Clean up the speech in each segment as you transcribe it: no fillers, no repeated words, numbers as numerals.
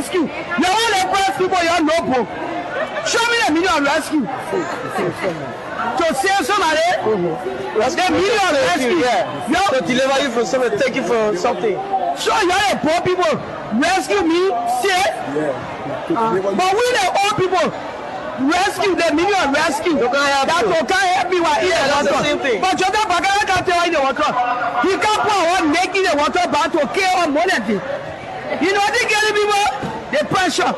rescue. You all the first people you know. Show me the million rescue. To save somebody, the million rescue. Yeah. To deliver you from something, take you for something. So you are the poor people. Rescue me, save. But we the old people. Rescue the million rescue. That will can't help me while in the water. But Joseph Nyuma can't tell in the water. He can't put one neck in the water but to kill on money. You know they get people the pressure.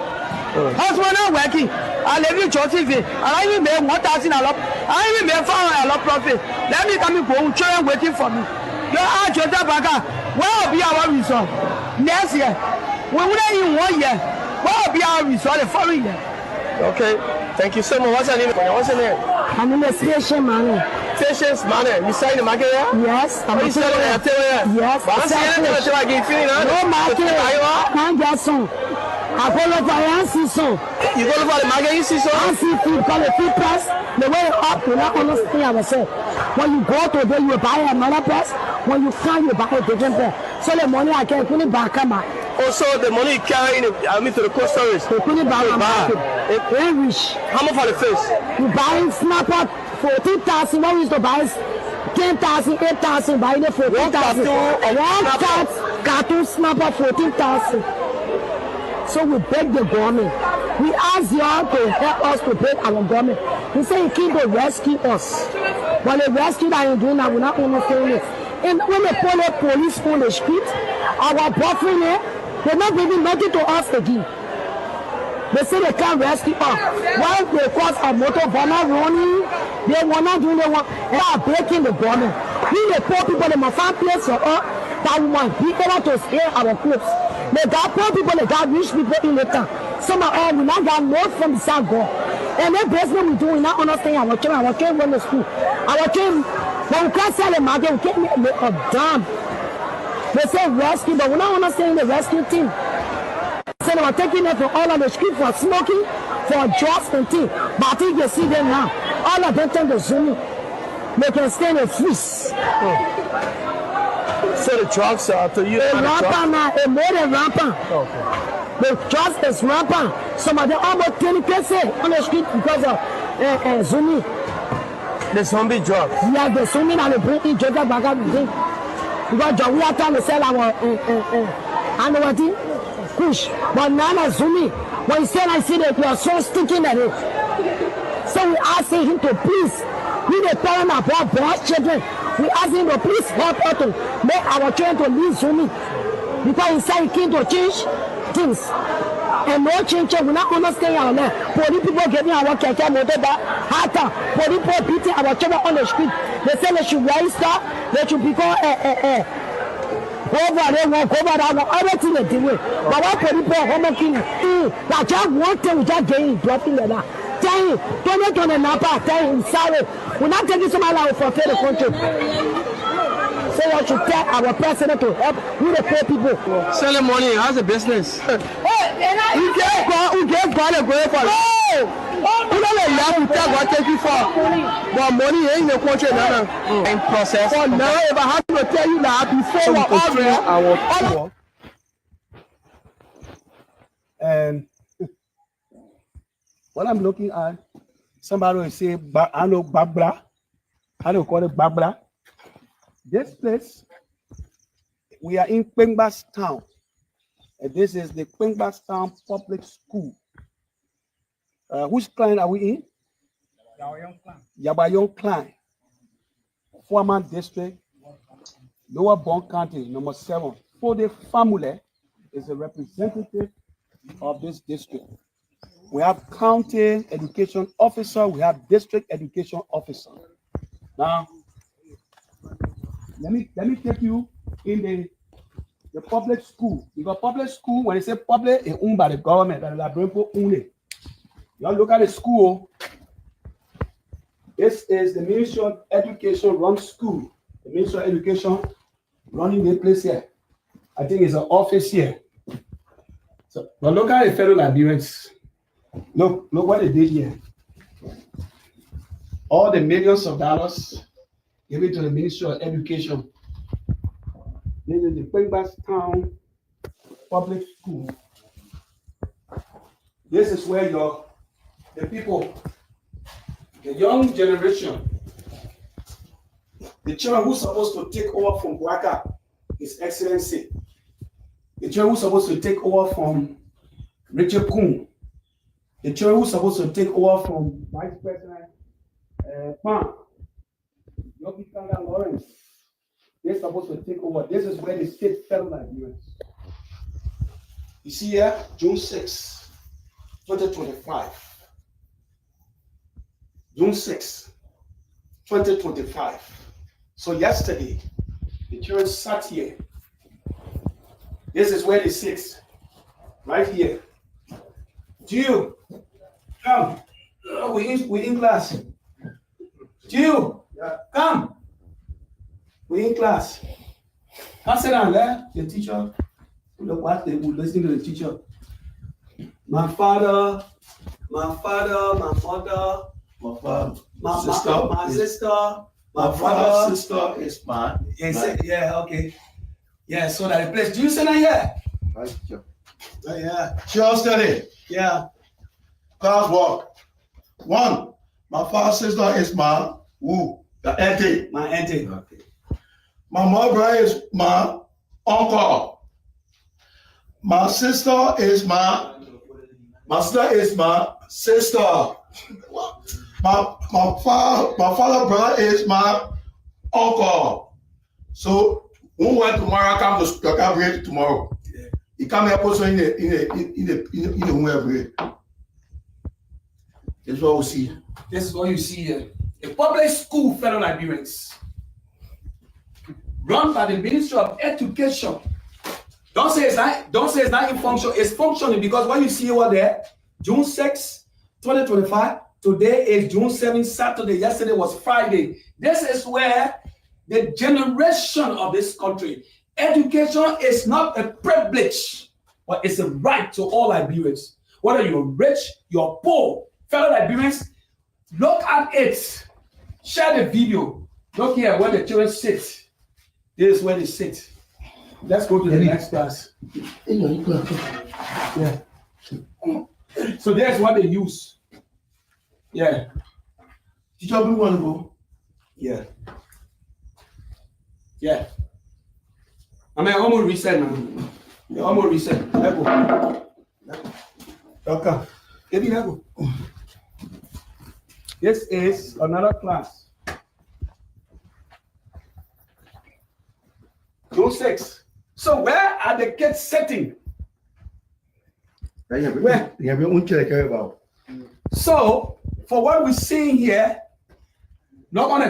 Husband not working. I live in Joseph. I even made 1,000 a lot. I even made 400 a lot profit. Let me come and go. Children waiting for me. You are Joseph Nyuma. What will be our result next year? We wouldn't even 1 year. What will be our result the following year? Okay. Thank you so much. What's your name? What's your name? My name is Patience Mane. Patience Mane. You sell in the market here? Yes. What you selling in the here? Yes. No market. Can't get some. I go look for an season. You go look for the market, you see some? I see food, call it food price. The way up, you not understand ourselves. When you go to there, you buy another price. When you come, you buy a different price. So the money I can put it back on my. Also, the money you carry to the cold storage. They put it back on market. Very rich. How much for the fish? You buy snapper 14,000. What is to buy 10,000, 8,000. Buy the 14,000. One cartoon snapper 14,000. So we beg the government. We ask y'all to help us to beg our government. We say you keep to rescue us. But the rescue that you're doing that we're not understanding it. And when they pull the police on the street, our boyfriend there, they're not giving nothing to us again. They say they can't rescue us. Why they cause a motor bomber running? They want not doing they want. They are breaking the government. We the poor people, they must find place for us that we want people to steal our clothes. They got poor people, they got rich people in the town. Some of us, we not got more from the South God. And that business we do, we not understand our children run to school. Our children, when we can't sell the market, we can't make a damn. They say rescue, but we not understanding the rescue team. So they were taking them from all of the street for smoking, for drugs and things. But I think you see them now. All of them turn to Zoom. They can stay in the freeze. So the drugs are to you? Rampant now, a more than rampant. Okay. The drugs is rampant. Some of them almost 20% on the street because of Zoom. The zombie drugs? Yeah, the Zoom and they bring in Joseph Nyuma to drink. Because we are trying to sell our push. But now Zoom, when he said I see that you are so sticking at it. So we ask him to please, we the parent about boys children. We ask him to please help us to make our children to leave Zoom. Because he said he came to change things. And no change, we not understand our land. Police people getting our keke motor back, harder. Police people beating our children on the street. They say they should raise that, they should become over there, over that, everything they do. But what police people are home killing? That just one thing we just getting dropping like that. Tell him, don't let Napa, tell him sorry. We're not taking somebody like for the country. So we should tell our president to help with the poor people. Selling money, how's the business? We get God and go for it. We don't let you tell God take you for. But money ain't in the country now. In process. For now, if I have to tell you that before So we we're continue all our tour. And what I'm looking at, somebody will say, I know Babra. I don't call it Babra. This place, we are in Kwengbas town. And this is the Kwengbas town public school. Which client are we in? Yabayong Klein. Former district, Lower Bond County, number 7. For the family is a representative of this district. We have county education officer, we have district education officer. Now, let me take you in the public school. Because public school, when they say public, it's owned by the government, and they bring for only. You look at the school. This is the Ministry of Education run school. The Ministry of Education running the place here. I think it's an office here. So, but look at the fellow Liberians. Look what they did here. All the millions of dollars given to the Ministry of Education. This is the Kwengbas Town Public School. This is where the people, the young generation, the children who's supposed to take over from Boakai, His Excellency, the children who's supposed to take over from Richard Kuhn, the children who's supposed to take over from Vice President Pan, Yogi Kanga Lawrence, they're supposed to take over. This is where the state federal Liberians. You see here, June 6, 2025. June 6, 2025. So yesterday, the children sat here. This is where they sit, right here. Jill, come. We in class. Jill, come. We in class. Come sit down there. The teacher. Look what they would listen to the teacher. My father, my mother, my sister, my father, sister is mine. Yeah, okay. Yeah, so that the place. Do you say that here? Right. Yeah. Sure study. Yeah. Class work. 1. My father's sister is my who? The auntie. My auntie. Okay. My mother is my uncle. My sister is my sister. My father brother is my uncle. So when we went tomorrow, come to bring tomorrow. Yeah. He come here also in the where. This is what we see. This is what you see here. A public school, fellow Liberians, run by the Ministry of Education. Don't say it's not in function. It's functioning because what you see over there, June 6, 2025. Today is June 7, Saturday. Yesterday was Friday. This is where the generation of this country, education is not a privilege, but it's a right to all Liberians. Whether you're rich, you're poor, fellow Liberians, look at it. Share the video. Look here where the children sit. This is where they sit. Let's go to the next class. Yeah. So that's what they use. Yeah. Teacher, we want to go. Yeah. Yeah. I mean, almost reset now. Yeah, almost reset. Let go. Okay. Give me that go. This is another class. June 6. So where are the kids sitting? Where? So for what we're seeing here, not on a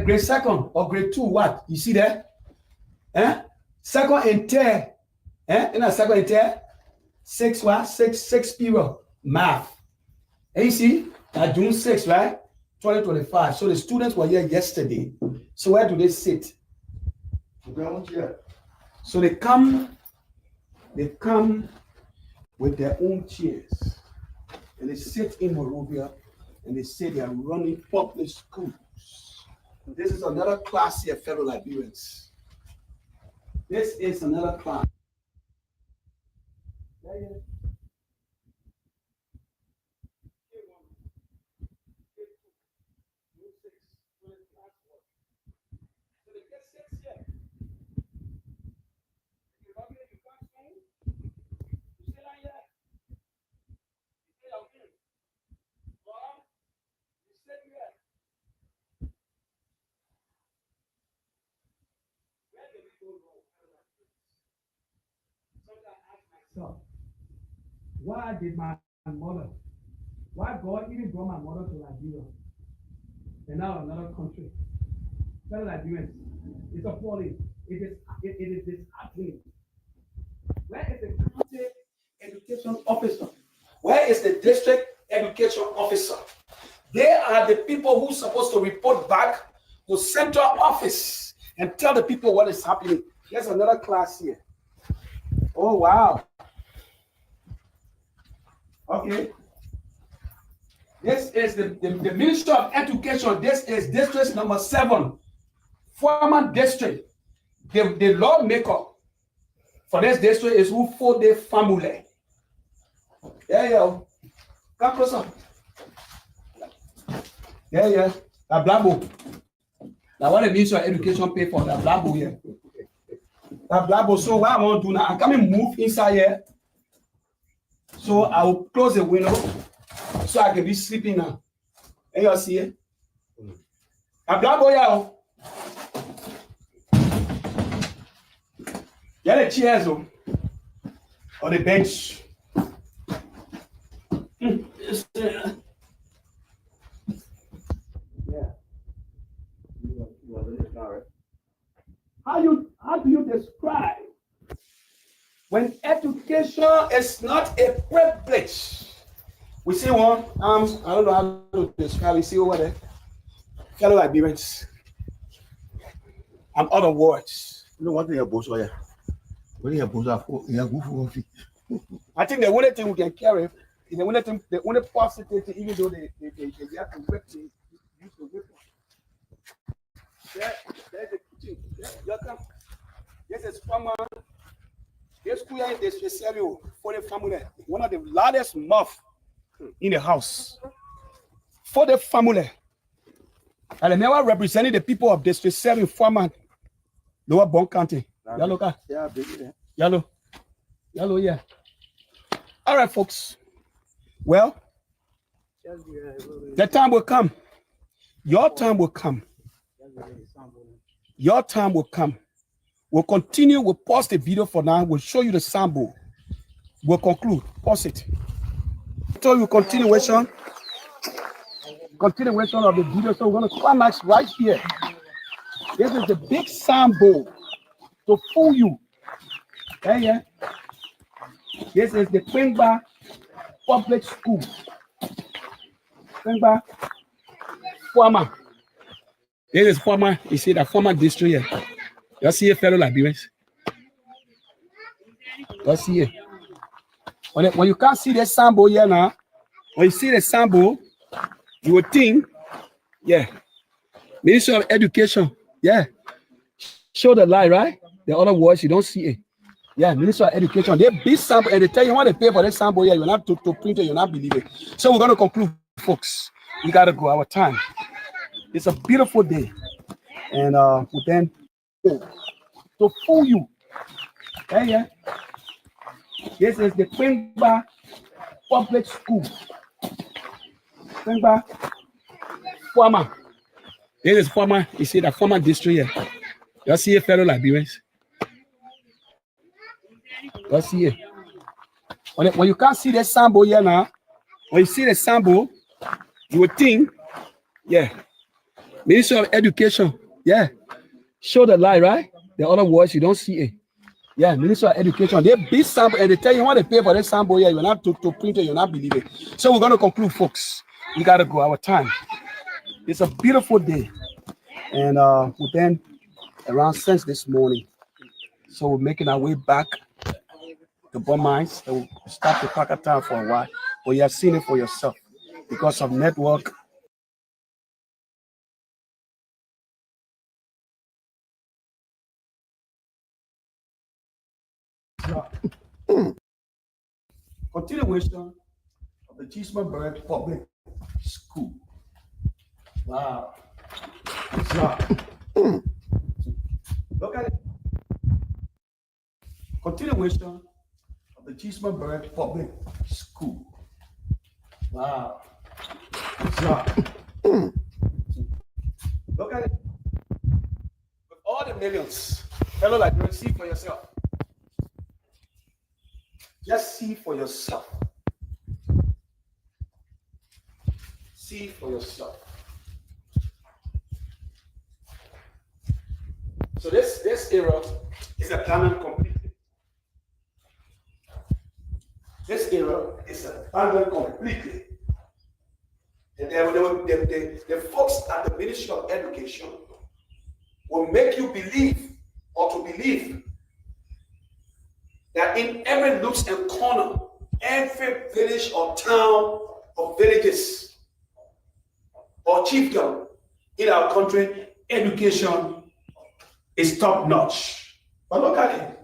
grade 2nd or grade 2, what? You see there? Second and third. In a second and third, 6 what? 6 period. Math. And you see, June 6, right? 2025. So the students were here yesterday. So where do they sit? So they come with their own chairs and they sit in Monrovia and they say they are running public schools. This is another class here, fellow Liberians. This is another class. Why did my mother, why God even brought my mother to Liberia and now another country? Fellow Liberians, it's appalling. It is disheartening. Where is the county education officer? Where is the district education officer? They are the people who are supposed to report back to central office and tell the people what is happening. There's another class here. Oh, wow. Okay. This is the Ministry of Education. This is district number 7, former district. The lawmaker for this district is Ufode family. Yeah. Come closer. Yeah. A blabo. Now what the Ministry of Education pay for the blabo here? That blabo. So what I want to do now, I'm coming move inside here. So I will close the window so I can be sleeping now. And you see it? A blabo here. Get the chairs on the bench. How do you describe when education is not a privilege? We see one, I don't know how to describe. We see over there, fellow Liberians. I'm out of words. You know what they are both are. What they are both are for? They are good for coffee. I think the only thing we can carry, the only positive, even though they have to whip to use the whip. There's the kitchen. This is from this school in this special for the family. One of the largest mouth in the house for the family. And I never represented the people of District 7 former Lower Bon County. Yellow, yeah, baby. Yellow, yeah. All right, folks. Well, the time will come. Your time will come. Your time will come. We'll continue. We'll pause the video for now. We'll show you the sample. We'll conclude. Pause it. So you continuation of the video. So we're going to climax right here. This is the big sample to fool you. Yeah. This is the Pemba Public School. Pemba former. This is former. You see the former district here. You see a fellow Liberians. You see it. When you can't see the sample here now, when you see the sample, you will think, yeah, Ministry of Education, yeah, show the light, right? The other words you don't see it. Yeah, Ministry of Education. They big sample and they tell you want to pay for this sample here. You're not to print it, you're not believe it. So we're going to conclude, folks. We gotta go. Our time. It's a beautiful day, and we then to fool you. Yeah. This is the Pemba Public School. Pemba former. This is former. You see the former district here. You see a fellow Liberians. You see it. When you can't see the sample here now, when you see the sample, you would think, yeah, Ministry of Education, yeah, show the light, right? The other words you don't see it. Yeah, Ministry of Education. They big sample and they tell you want to pay for this sample here. You're not to print it, you're not believe it. So we're going to conclude, folks. We gotta go. Our time. It's a beautiful day, and we then around 6 this morning. So we're making our way back to Bon Mines. So we'll stop the Packer Town for a while, but you have seen it for yourself because of network. Continuation of the Cheeseburg Public School. Wow. Look at it. Continuation of the Cheeseburg Public School. Wow. Look at it. With all the millions. Hello, like you see for yourself. Just see for yourself. See for yourself. So this area is abandoned completely. This area is abandoned completely. And the folks at the Ministry of Education will make you believe or to believe that in every nook and corner, every village or town or villages or chiefdom in our country, education is top notch. But look at it.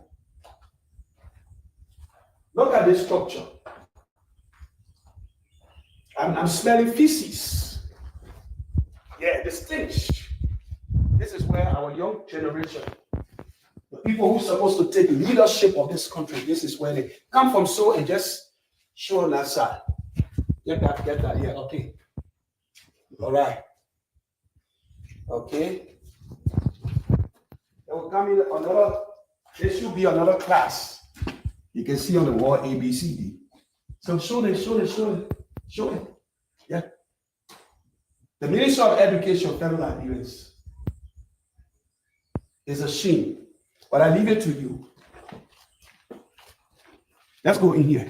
Look at this structure. I'm smelling feces. Yeah, the stench. This is where our young generation, the people who are supposed to take leadership of this country, this is where they come from. So and just show on that side. Get that. Yeah, okay. All right. Okay. There will come in another, there should be another class. You can see on the wall ABCD. So show it. Yeah. The Minister of Education, fellow Liberians, is a shame, but I leave it to you. Let's go in here.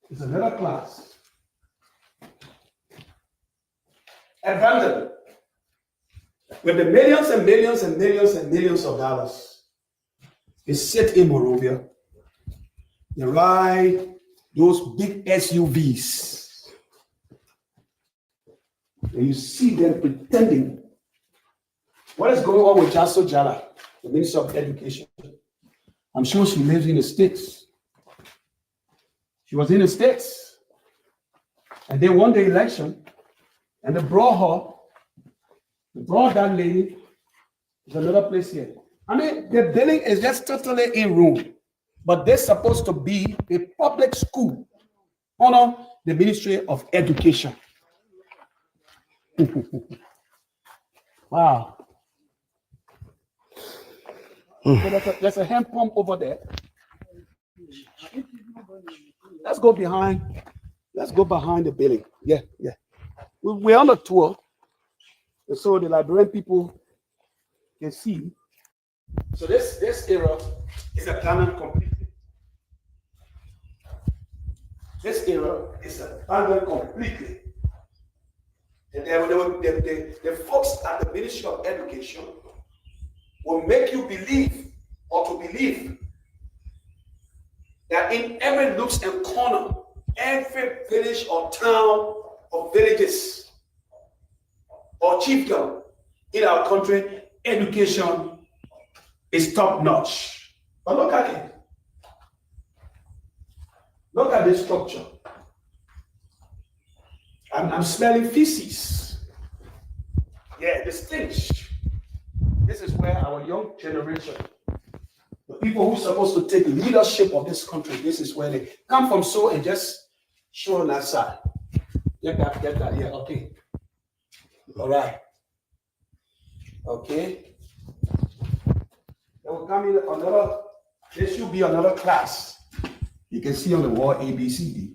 It's another class. Abandoned. With the millions and millions and millions and millions of dollars, they sit in Morovia. They ride those big SUVs. And you see them pretending. What is going on with Jaso Jala, the Minister of Education? I'm sure she lives in the States. She was in the States. And they won the election. And they brought that lady. There's another place here. I mean, the building is just totally in ruin. But they're supposed to be a public school under the Ministry of Education. Wow. So there's a hand pump over there. Let's go behind the building. Yeah. We're on a tour. And so the Liberian people can see. So this area is abandoned completely. This area is abandoned completely. And the folks at the Ministry of Education will make you believe that in every nooks and corner, every village or town or villages or chiefdom in our country, education is top notch. But look at it. Look at this structure. I'm smelling feces. Yeah, the stench. This is where our young generation, the people who are supposed to take leadership of this country, this is where they come from. So and just show on that side. Get that. Yeah, okay. All right. Okay. There will come in another, there should be another class. You can see on the wall ABCD.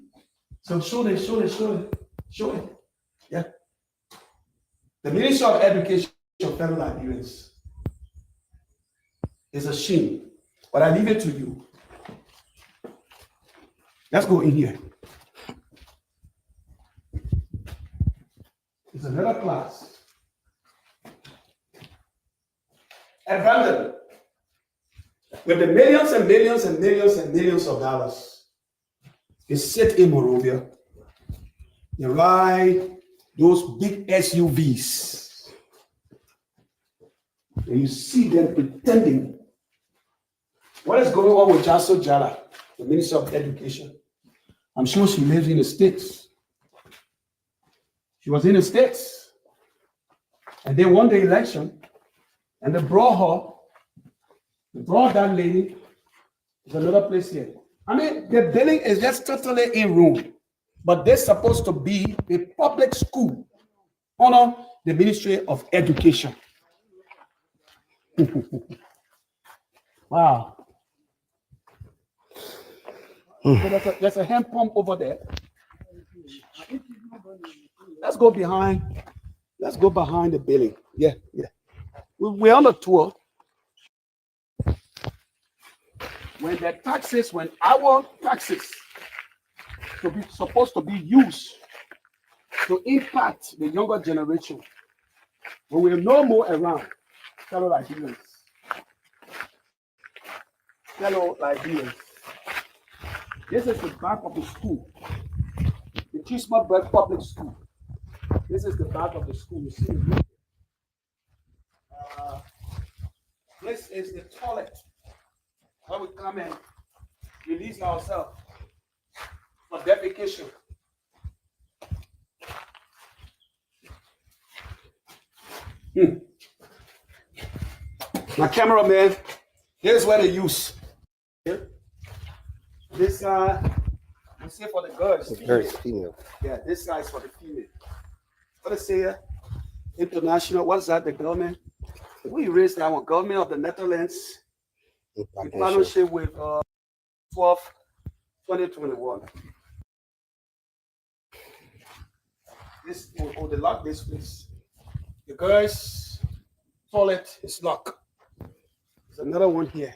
So show it. Yeah. The Minister of Education, fellow Liberians, is a shame, but I leave it to you. Let's go in here. It's another class. Abandoned. With the millions and millions and millions and millions of dollars, they sit in Morovia. They ride those big SUVs. And you see them pretending. What is going on with Jaso Jala, the Minister of Education? I'm sure she lives in the States. She was in the States. And they won the election. And they brought that lady. There's another place here. I mean, the building is just totally in ruin. But they're supposed to be a public school under the Ministry of Education. Wow. So there's a hand pump over there. Let's go behind the building. Yeah. We're on a tour. When our taxes supposed to be used to impact the younger generation, when we're no more around, fellow Liberians. This is the back of the school, the Chisma Public School. This is the back of the school. You see it. This is the toilet where we come and release ourselves. for defecation. My cameraman, here's where they use. This guy, you see for the girls. The girls, female. Yeah, this guy is for the female. What is here? International, what's that? The government? We raised that one. Government of the Netherlands in partnership with 2021. This, oh, they lock this place. The girls' toilet is locked. There's another one here.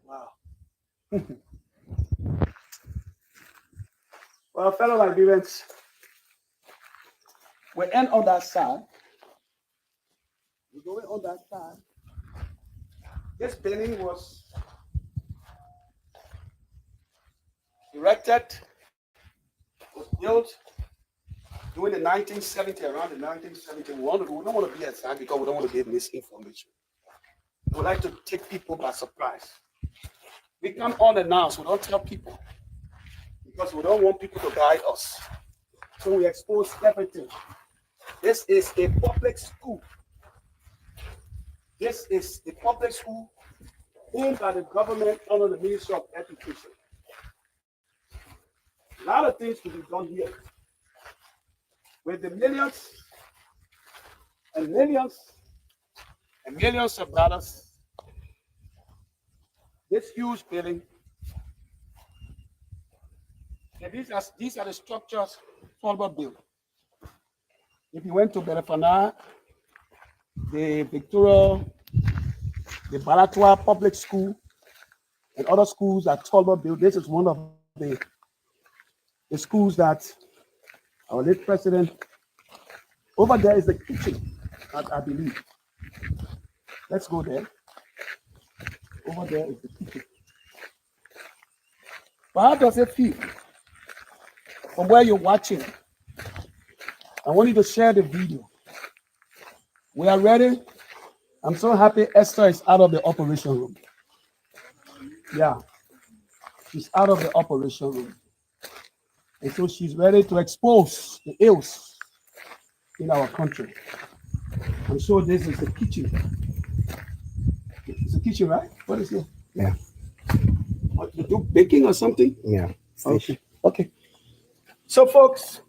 Wow. Well, fellow Liberians, we end on that side. We're going on that side. This building was erected, was built during the 1970s, around the 1971. We don't want to be exact because we don't want to give misinformation. We like to take people by surprise. We come unannounced, we don't tell people because we don't want people to guide us. So we expose everything. This is a public school. This is a public school owned by the government under the Ministry of Education. A lot of things to be done here. With the millions and millions and millions of dollars, this huge building, and these are the structures Tolbert built. If you went to Belefana, the Victoria, the Balatoa Public School, and other schools that Tolbert built, this is one of the schools that our late president, over there is the kitchen, I believe. Let's go there. Over there is the kitchen. But how does it feel? From where you're watching, I want you to share the video. We are ready. I'm so happy Esther is out of the operation room. Yeah, she's out of the operation room. And so she's ready to expose the ills in our country. I'm sure this is the kitchen. It's the kitchen, right? What is it? Yeah. What, you do baking or something? Yeah. Okay. Okay. So, folks,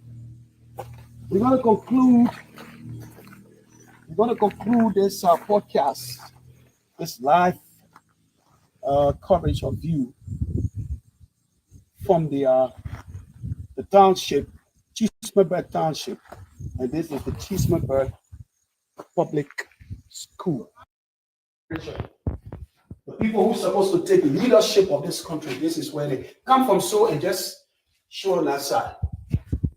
we're going to conclude this podcast, this live coverage of you from the township, Chismabird Township, and this is the Chismabird Public School. The people who are supposed to take leadership of this country, this is where they come from. So and just show on that side.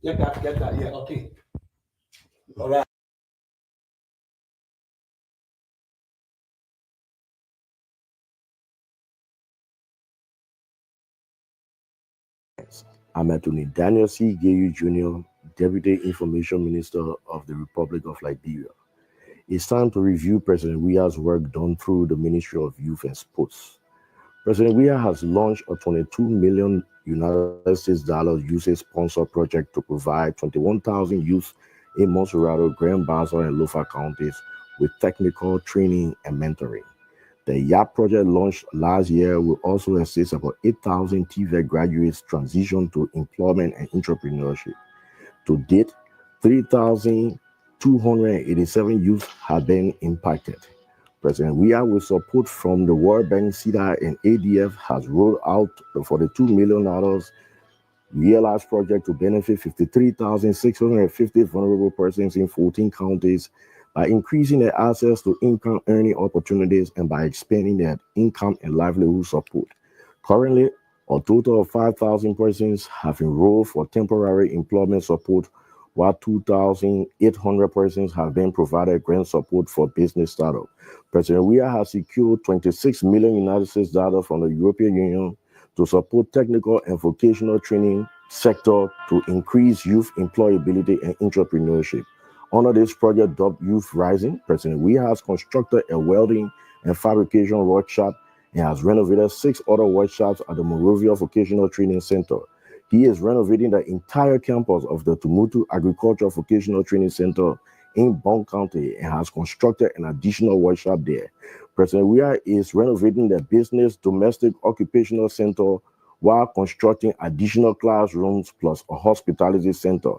Get that, yeah, okay. All right. I'm Anthony Daniel C. Gayu Jr., Deputy Information Minister of the Republic of Liberia. It's time to review President Weah's work done through the Ministry of Youth and Sports. President Weah has launched a $22 million United States usage-sponsored project to provide 21,000 youth in Monserrado, Grand Bassa, and Lofa counties with technical training and mentoring. The YAP project launched last year will also assist about 8,000 TVET graduates transition to employment and entrepreneurship. To date, 3,287 youth have been impacted. President Weah, with support from the World Bank, CEDA, and ADF, has rolled out the $42 million Realize project to benefit 53,650 vulnerable persons in 14 counties by increasing their access to income earning opportunities and by expanding their income and livelihood support. Currently, a total of 5,000 persons have enrolled for temporary employment support, while 2,800 persons have been provided grant support for business startup. President Weah has secured $26 million United States from the European Union to support technical and vocational training sector to increase youth employability and entrepreneurship. Under this project dubbed Youth Rising, President Weah has constructed a welding and fabrication workshop and has renovated 6 other workshops at the Monrovia Vocational Training Center. He is renovating the entire campus of the Tumutu Agricultural Vocational Training Center in Bond County and has constructed an additional workshop there. President Weah is renovating the Business Domestic Occupational Center while constructing additional classrooms plus a hospitality center.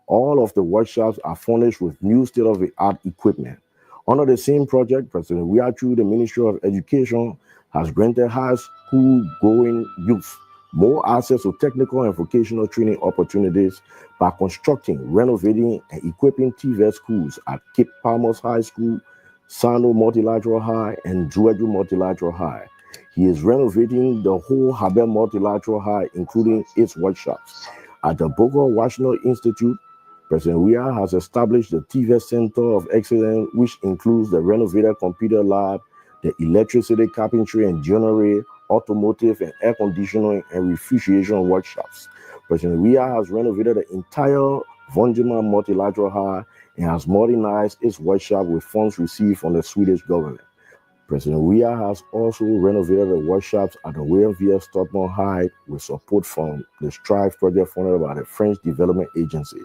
All of the workshops are furnished with new state-of-the-art equipment. Under the same project, President Weah, through the Ministry of Education, has granted high school-going youth more access to technical and vocational training opportunities by constructing, renovating, and equipping TVET schools at Cape Palmas High School, Sano Multilateral High, and Jueju Multilateral High. He is renovating the whole Habel Multilateral High, including its workshops. At the Boko Washington Institute, President Weah has established the TVET Center of Excellence, which includes the renovated computer lab, the electricity, carpentry, and joinery, automotive and air conditioning and refrigeration workshops. President Weah has renovated the entire Vonjima Multilateral High and has modernized its workshop with funds received from the Swedish government. President Weah has also renovated the workshops at the William V. Stockman High with support from the Strive project funded by the French Development Agency.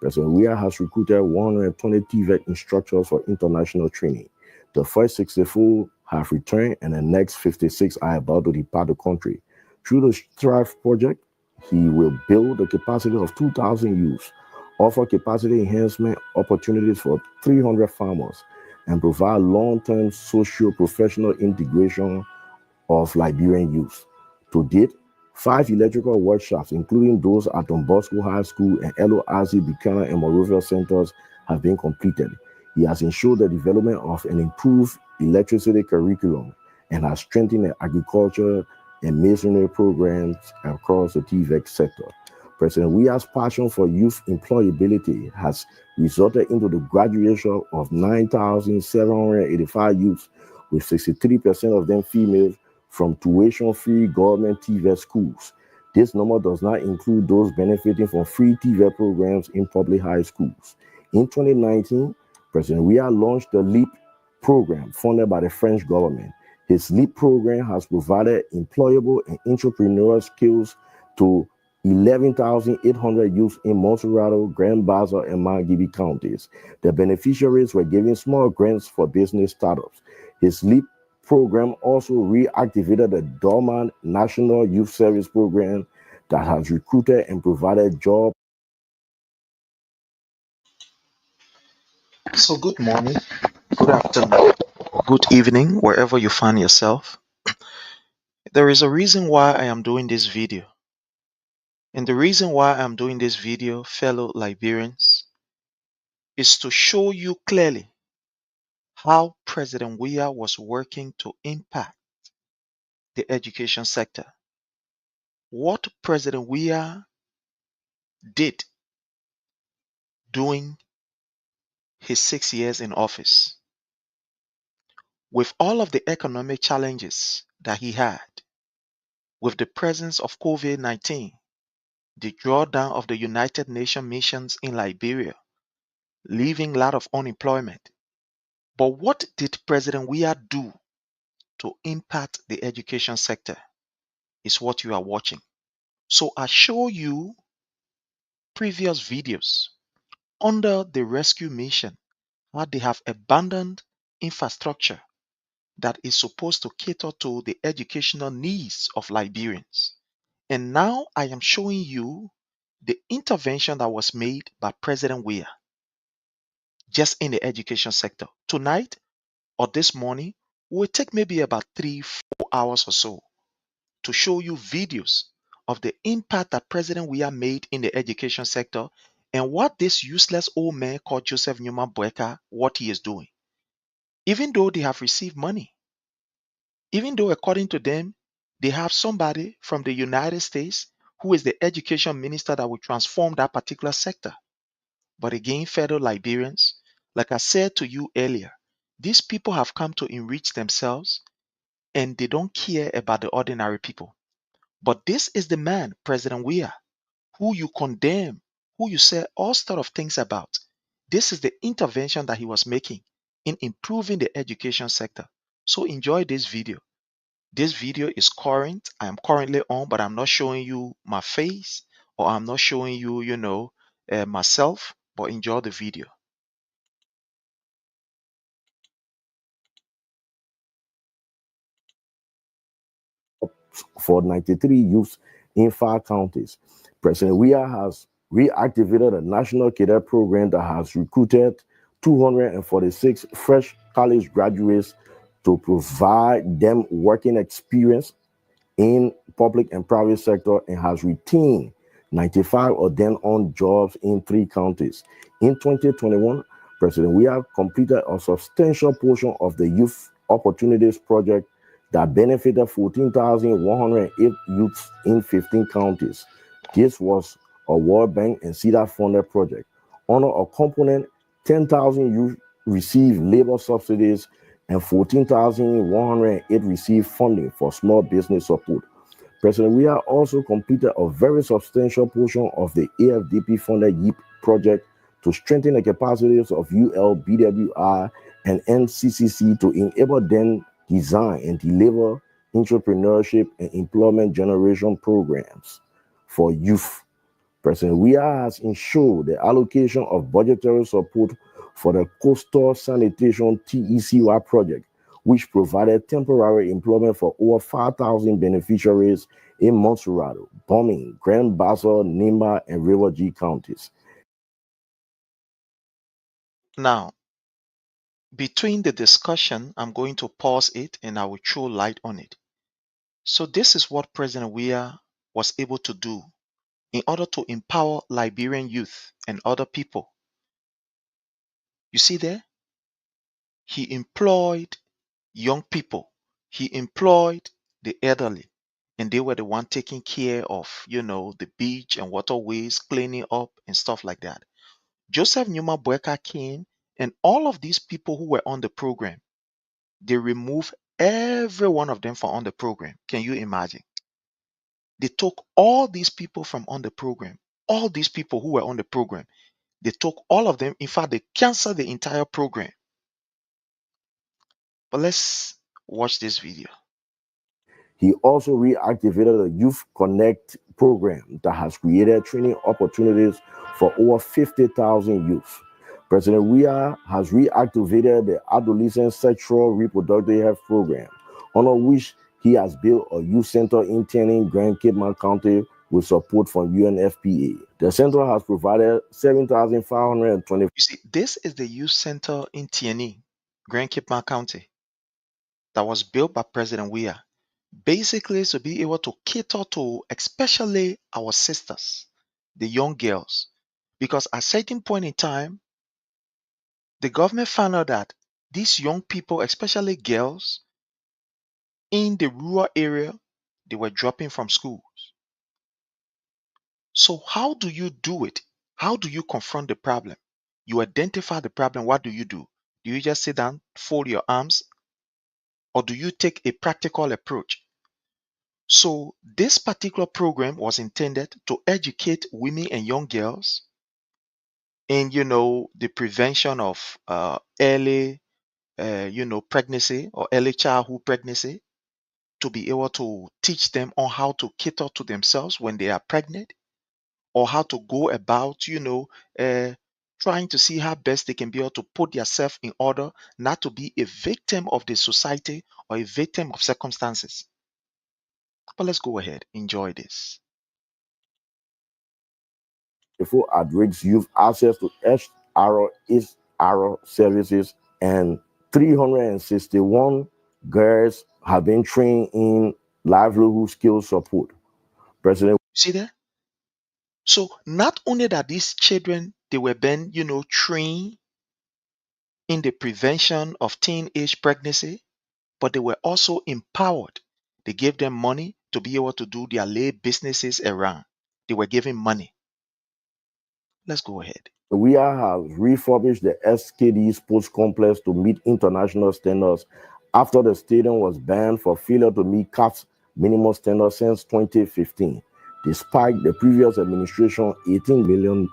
President Weah has recruited 120 TVET instructors for international training. The first 64 have returned and the next 56 are about to depart the country. Through the Strive project, he will build the capacity of 2,000 youths, offer capacity enhancement opportunities for 300 farmers, and provide long-term socio-professional integration of Liberian youth. To date, 5 electrical workshops, including those at Don Bosco High School and LORC Buchanan and Monrovia centers, have been completed. He has ensured the development of an improved electricity curriculum and has strengthened the agriculture and masonry programs across the TVET sector. President Weah's passion for youth employability has resulted into the graduation of 9,785 youths, with 63% of them females, from tuition-free government TVET schools. This number does not include those benefiting from free TVET programs in public high schools. In 2019, President Weah launched the LEAP program funded by the French government. His LEAP program has provided employable and entrepreneurial skills to 11,800 youth in Montserrat, Grand Baza, and Mount Gibi counties. The beneficiaries were given small grants for business startups. His LEAP program also reactivated the dormant National Youth Service Program that has recruited and provided jobs. So, good morning, good afternoon, good evening, wherever you find yourself. There is a reason why I am doing this video. And the reason why I'm doing this video, fellow Liberians, is to show you clearly how President Weah was working to impact the education sector. What President Weah did during his 6 years in office, with all of the economic challenges that he had, with the presence of COVID-19, the drawdown of the United Nations missions in Liberia, leaving a lot of unemployment. But what did President Weah do to impact the education sector is what you are watching. So I show you previous videos under the rescue mission, how they have abandoned infrastructure that is supposed to cater to the educational needs of Liberians. And now I am showing you the intervention that was made by President Weah just in the education sector. Tonight or this morning, will take maybe about 3-4 hours or so to show you videos of the impact that President Weah made in the education sector and what this useless old man called Joseph Nyuma Boakai, what he is doing. Even though they have received money, even though according to them, they have somebody from the United States who is the education minister that will transform that particular sector. But again, fellow Liberians, like I said to you earlier, these people have come to enrich themselves and they don't care about the ordinary people. But this is the man, President Weah, who you condemn, who you say all sort of things about. This is the intervention that he was making in improving the education sector. So enjoy this video This video is current. I am currently on, but I'm not showing you my face, or I'm not showing you, myself, but enjoy the video. For 93 youths in 5 counties. President Weah has reactivated a national cadet program that has recruited 246 fresh college graduates to provide them working experience in public and private sector, and has retained 95 of them on jobs in 3 counties. In 2021, President Weah completed a substantial portion of the Youth Opportunities Project that benefited 14,108 youths in 15 counties. This was a World Bank and CEDA funded project. Under a component, 10,000 youth received labor subsidies and 14,108 received funding for small business support. President Weah also completed a very substantial portion of the AFDP-funded YEEP project to strengthen the capacities of UL, BWI, and NCCC to enable them design and deliver entrepreneurship and employment generation programs for youth. President Weah has ensured the allocation of budgetary support for the Coastal Sanitation TECY project, which provided temporary employment for over 5,000 beneficiaries in Montserrat, Bombing, Grand Bassa, Nimba, and River G counties. Now, between the discussion, I'm going to pause it and I will throw light on it. So this is what President Weah was able to do in order to empower Liberian youth and other people. You see there? He employed young people. He employed the elderly, and they were the one taking care of, the beach and waterways, cleaning up and stuff like that. Joseph Nyuma Boakai came, and all of these people who were on the program, they removed every one of them from on the program. Can you imagine? They took all these people from on the program, all these people who were on the program, they took all of them. In fact, they canceled the entire program. But let's watch this video. He also reactivated the Youth Connect program that has created training opportunities for over 50,000 youth. President Weah has reactivated the Adolescent Sexual Reproductive Health Program, under which he has built a youth center in Tianyin, Grand Cape County, with support from UNFPA. The center has provided 7,520. You see, this is the youth center in Tianyin, Grand Cape County, that was built by President Weah, basically to be able to cater to especially our sisters, the young girls, because at a certain point in time, the government found out that these young people, especially girls, in the rural area, they were dropping from schools. So how do you do it? How do you confront the problem? You identify the problem. What do? Do you just sit down, fold your arms, or do you take a practical approach? So this particular program was intended to educate women and young girls in, the prevention of early, pregnancy or early childhood pregnancy, to be able to teach them on how to cater to themselves when they are pregnant, or how to go about, trying to see how best they can be able to put themselves in order, not to be a victim of the society or a victim of circumstances. But let's go ahead, enjoy this. Before outreach youth access to SR services, and 361 girls have been trained in livelihood skill support. President, see there? So not only that these children, they were being, trained in the prevention of teenage pregnancy, but they were also empowered. They gave them money to be able to do their lay businesses around. They were given money. Let's go ahead. We have refurbished the SKD Sports Complex to meet international standards after the stadium was banned for failure to meet CAF's minimum standards since 2015. Despite the previous administration $18 million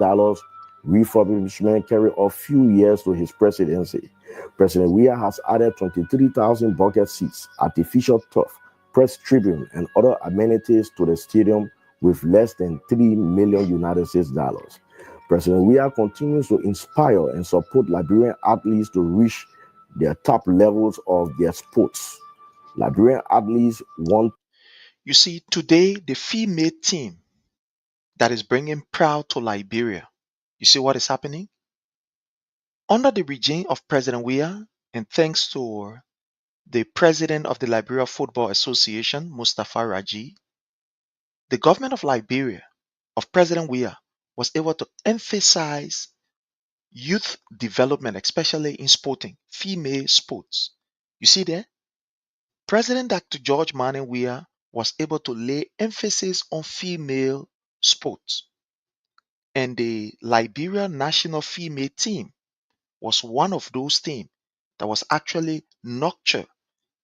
refurbishment carried a few years to his presidency. President Weah has added 23,000 bucket seats, artificial turf, press tribune, and other amenities to the stadium with less than $3 million United States dollars. President Weah continues to inspire and support Liberian athletes to reach their top levels of their sports. Liberian athletes want. You see, today, the female team that is bringing pride to Liberia, you see what is happening? Under the regime of President Weah, and thanks to the president of the Liberia Football Association, Mustafa Raji, the government of Liberia, of President Weah, was able to emphasize youth development, especially in sporting, female sports. You see there? President Dr. George Manning Weah was able to lay emphasis on female sports. And the Liberia national female team was one of those teams that was actually nurtured,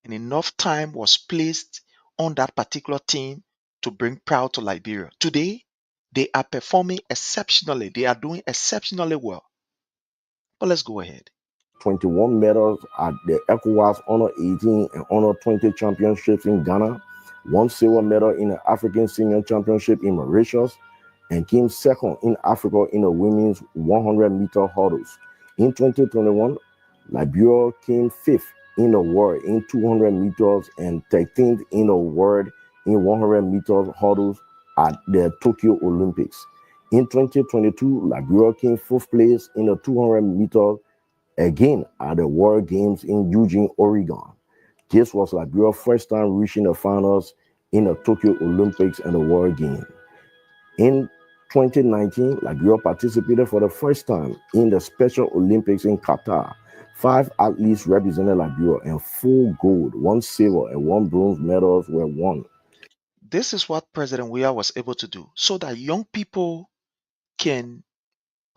and enough time was placed on that particular team to bring pride to Liberia. Today, they are performing exceptionally. They are doing exceptionally well. But let's go ahead. 21 medals at the ECOWAS Honor 18 and Honor 20 championships in Ghana, 1 silver medal in the African Senior Championship in Mauritius, and came second in Africa in the women's 100-meter hurdles. In 2021, Liberia came fifth in the world in 200 meters and 13th in the world in 100 meters hurdles at the Tokyo Olympics. In 2022, Liberia came fourth place in the 200 meters again at the World Games in Eugene, Oregon. This was Liberia's first time reaching the finals in the Tokyo Olympics and the World Games. In 2019, Liberia participated for the first time in the Special Olympics in Qatar. 5 athletes represented Liberia, and 4 gold, 1 silver, and 1 bronze medals were won. This is what President Weah was able to do so that young people can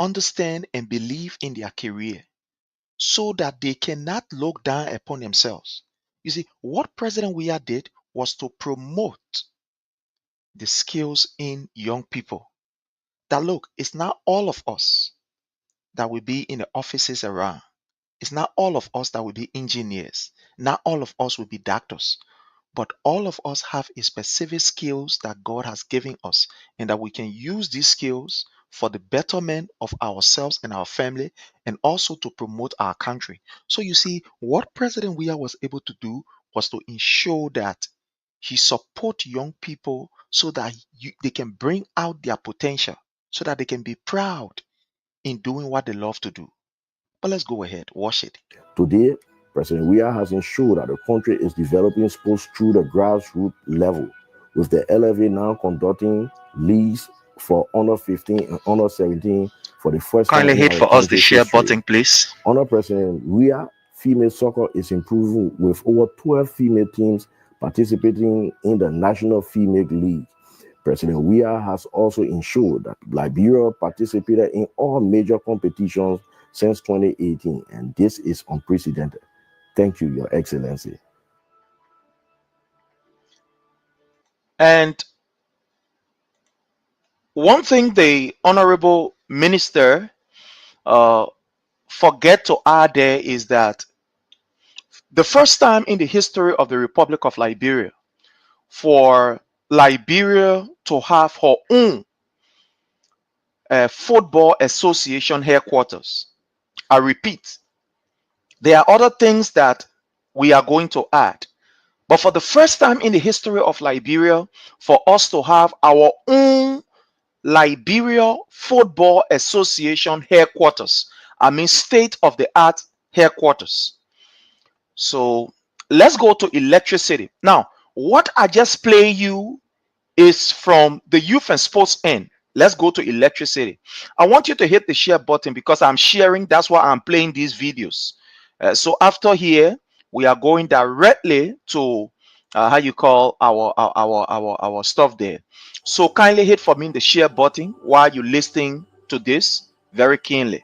understand and believe in their career, so that they cannot look down upon themselves. You see, what President Weah did was to promote the skills in young people. That look, it's not all of us that will be in the offices around. It's not all of us that will be engineers. Not all of us will be doctors. But all of us have a specific skills that God has given us, and that we can use these skills for the betterment of ourselves and our family, and also to promote our country. So you see, what President Weah was able to do was to ensure that he support young people so that they can bring out their potential, so that they can be proud in doing what they love to do. But let's go ahead, watch it. Today, President Weah has ensured that the country is developing sports through the grassroots level, with the LFA now conducting leagues for Honor 15 and Honor 17 for the first time. Kindly hit for us the share button, please. Under President Weah, female soccer is improving with over 12 female teams participating in the National Female League. President Weah has also ensured that Liberia participated in all major competitions since 2018, and this is unprecedented. Thank you, Your Excellency. And one thing the Honorable Minister forget to add there is that the first time in the history of the Republic of Liberia for Liberia to have her own football association headquarters. I repeat, there are other things that we are going to add. But for the first time in the history of Liberia, for us to have our own Liberia Football Association headquarters, I mean state-of-the-art headquarters. So let's go to electricity. Now, what I just play you is from the youth and sports end. Let's go to electricity. I want you to hit the share button because I'm sharing. That's why I'm playing these videos. So after here, we are going directly to how you call our stuff there. So kindly hit for me the share button while you're listening to this very keenly.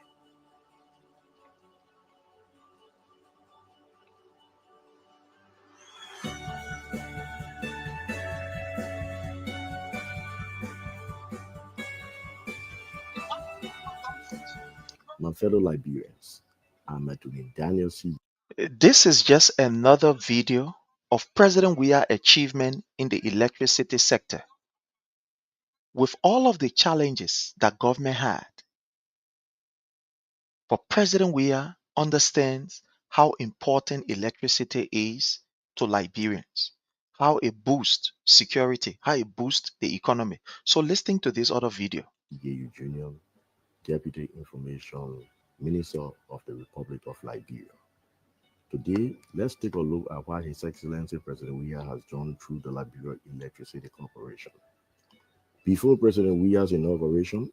My fellow Liberians, I'm Daniel C. This is just another video of President Weah's achievement in the electricity sector. With all of the challenges that government had, but President Weah understands how important electricity is to Liberians, how it boosts security, how it boosts the economy. So listen to this other video. Junior, Deputy Information Minister of the Republic of Liberia. Today, let's take a look at what His Excellency President Weah has done through the Liberia Electricity Corporation. Before President Weah's inauguration,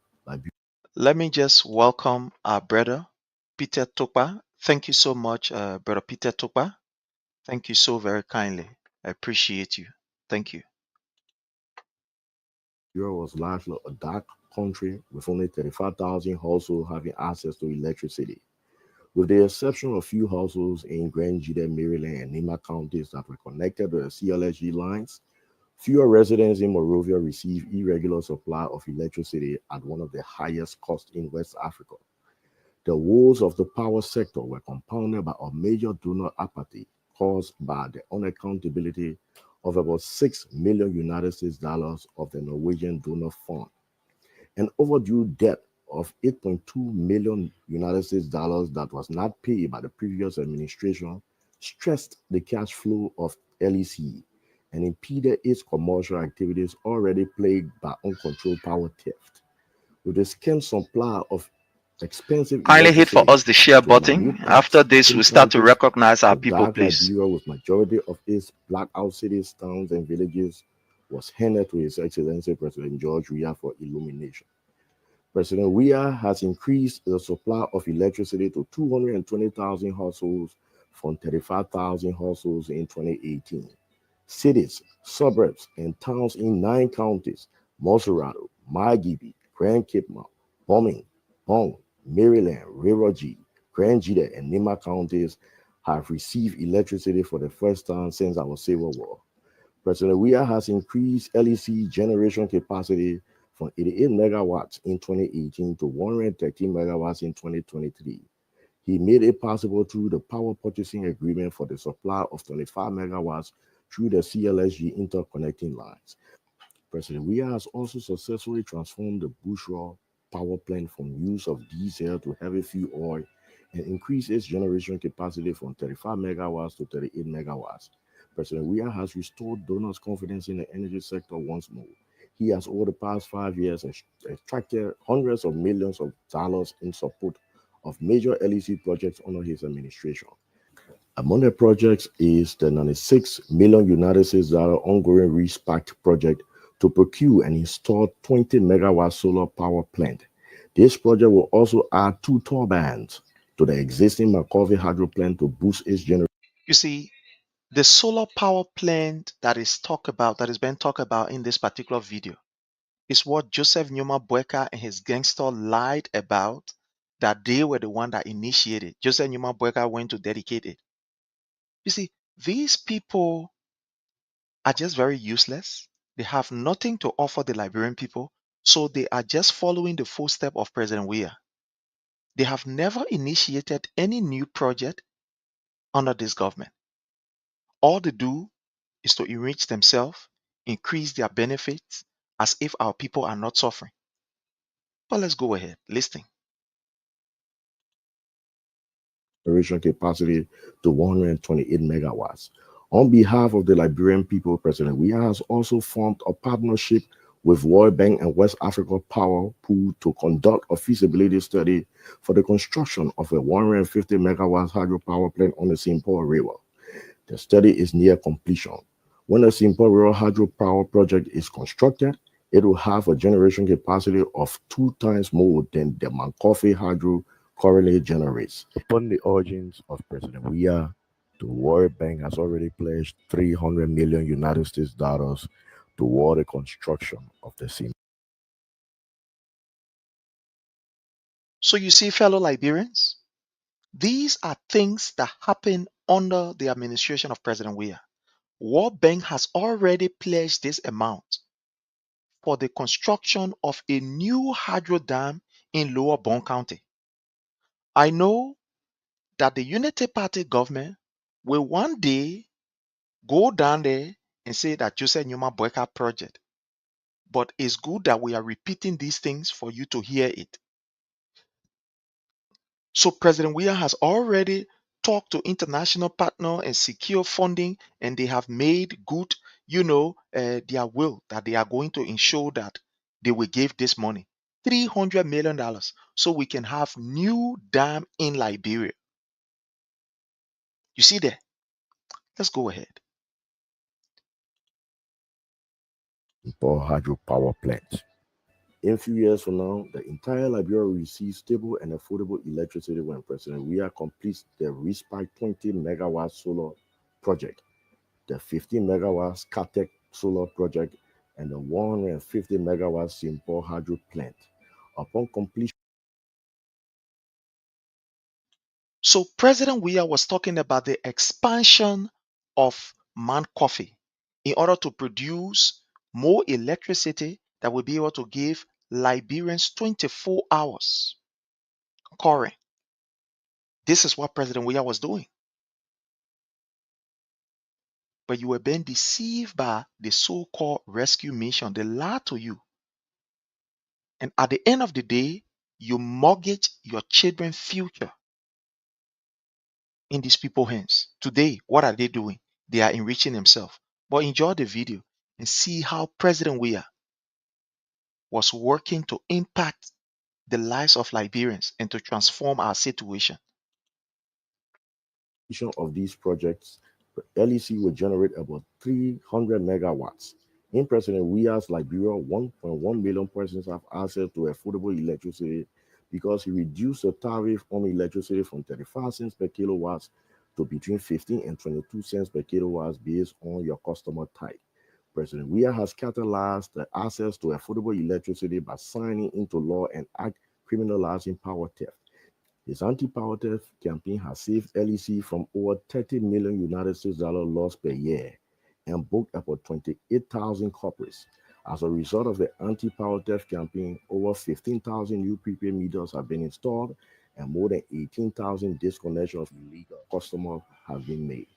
let me just welcome our brother, Peter Topa. Thank you so much, brother Peter Topa. Thank you so very kindly. I appreciate you. Thank you. Liberia was largely a dark country with only 35,000 households having access to electricity. With the exception of few households in Grand Jide, Maryland, and Nima counties that were connected to the CLSG lines, fewer residents in Monrovia receive irregular supply of electricity at one of the highest costs in West Africa. The woes of the power sector were compounded by a major donor apathy caused by the unaccountability of about $6 million United States dollars of the Norwegian donor fund. An overdue debt of 8.2 million United States dollars that was not paid by the previous administration stressed the cash flow of LEC and impeded its commercial activities already plagued by uncontrolled power theft. With the scant supply of expensive kindly hit for us the share button. After this, we start to recognize our people, please. Liberia, with majority of its blackout cities, towns, and villages, was handed to His Excellency President George Weah for illumination. President Weah has increased the supply of electricity to 220,000 households from 35,000 households in 2018. Cities, suburbs, and towns in 9 counties, Moserado, Margibi, Grand Cape Mount, Bombing, Hong, Maryland, Rivergy, Grand Jide, and Nima counties have received electricity for the first time since our Civil War. President Weah has increased LEC generation capacity from 88 megawatts in 2018 to 113 megawatts in 2023. He made it possible through the power purchasing agreement for the supply of 25 megawatts through the CLSG interconnecting lines. President Weah has also successfully transformed the Bushra power plant from use of diesel to heavy fuel oil and increased its generation capacity from 35 megawatts to 38 megawatts. President Weah has restored donors' confidence in the energy sector once more. He has, over the past 5 years, extracted hundreds of millions of dollars in support of major LEC projects under his administration. Among the projects is the $96 million United States ongoing RESPACT project to procure and install 20 megawatt solar power plant. This project will also add 2 turbines to the existing McCovey hydro plant to boost its generation. You see, the solar power plant that is being talked about in this particular video is what Joseph Nyuma Boakai and his gangster lied about, that they were the one that initiated. Joseph Nyuma Boakai went to dedicate it. You see, these people are just very useless. They have nothing to offer the Liberian people, so they are just following the footsteps of President Weah. They have never initiated any new project under this government. All they do is to enrich themselves, increase their benefits, as if our people are not suffering. But let's go ahead. Listen. Generation capacity to 128 megawatts. On behalf of the Liberian people, President Weah has also formed a partnership with World Bank and West Africa Power Pool to conduct a feasibility study for the construction of a 150 megawatt hydropower plant on the St. Paul River. The study is near completion. When the St. Paul River hydropower project is constructed, it will have a generation capacity of 2 times more than the Mankofe hydro currently generates. Upon the urgings of President Weah, the World Bank has already pledged $300 million United States dollars toward the construction of the same. So you see, fellow Liberians, these are things that happen under the administration of President Weah. World Bank has already pledged this amount for the construction of a new hydro dam in Lower Bon County. I know that the Unity Party government will one day Go down there and say that Joseph Nyuma Boakai project. But it's good that we are repeating these things for you to hear it. So President Weah has already talked to international partner and secure funding, and they have made good, their will that they are going to ensure that they will give this money, $300 million, so we can have new dam in Liberia. You see there? Let's go ahead. Hydropower plant. In a few years from now, the entire Liberia will receive stable and affordable electricity when President Weah completes the Respite 20 megawatt solar project, the 15 megawatt Scatec solar project, and the 150 megawatt Simple hydro plant. Upon completion. So President Weah was talking about the expansion of Man Coffee in order to produce more electricity that will be able to give Liberians 24 hours current. This is what President Weah was doing. But you were being deceived by the so-called rescue mission. They lied to you. And at the end of the day, you mortgage your children's future in these people's hands. Today, what are they doing? They are enriching themselves. But enjoy the video and see how President Weah was working to impact the lives of Liberians and to transform our situation. Of these projects, LEC will generate about 300 megawatts. In President Weah's Liberia, 1.1 million persons have access to affordable electricity because he reduced the tariff on electricity from 35 cents per kilowatts to between 15 and 22 cents per kilowatts based on your customer type. President Weah has catalyzed the access to affordable electricity by signing into law an act criminalizing power theft. His anti-power theft campaign has saved LEC from over $30 million United States loss per year and booked about 28,000 corporates. As a result of the anti-power theft campaign, over 15,000 new prepaid meters have been installed and more than 18,000 disconnections of illegal customers have been made.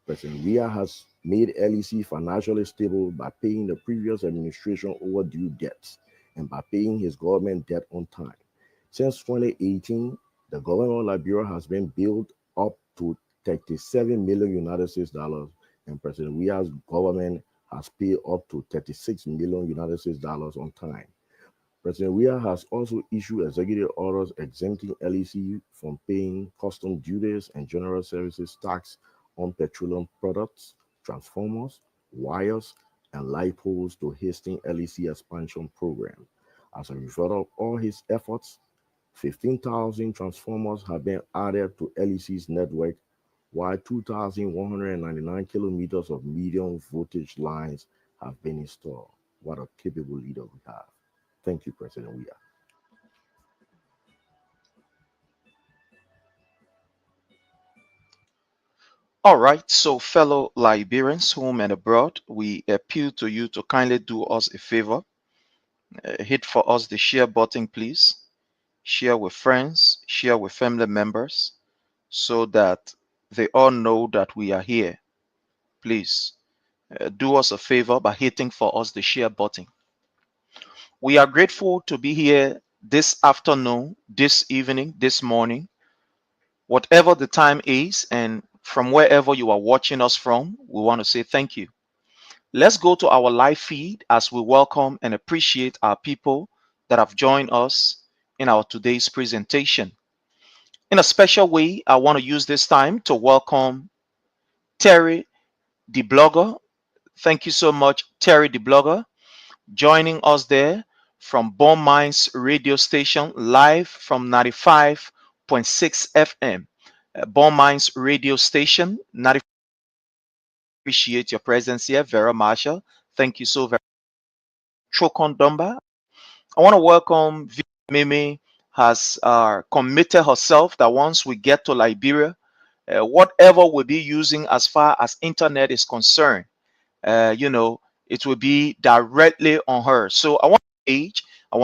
President Weah has made LEC financially stable by paying the previous administration overdue debts and by paying his government debt on time. Since 2018, the government of Liberia has been billed up to 37 million United States dollars, and President Weah's government has paid up to 36 million United States dollars on time. President Weah has also issued executive orders exempting LEC from paying custom duties and general services tax on petroleum products, transformers, wires, and light poles to hasten LEC expansion program. As a result of all his efforts, 15,000 transformers have been added to LEC's network, while 2,199 kilometers of medium voltage lines have been installed. What a capable leader we have. Thank you, President Weah. All right, so fellow Liberians, home and abroad, we appeal to you to kindly do us a favor. Hit for us the share button, please. Share with friends, share with family members, so that they all know that we are here. Please do us a favor by hitting for us the share button. We are grateful to be here this afternoon, this evening, this morning, whatever the time is, and from wherever you are watching us from, we want to say thank you. Let's go to our live feed as we welcome and appreciate our people that have joined us in our today's presentation. In a special way, I want to use this time to welcome Terry the blogger. Thank you so much, Terry the blogger, joining us there from Born Minds radio station, live from 95.6 FM. Born Minds radio station, 95. Appreciate your presence here, Vera Marshall. Thank you so very much. Chokon Dumba. I want to welcome Mimi, has committed herself that once we get to Liberia, whatever we'll be using as far as internet is concerned, it will be directly on her. So I want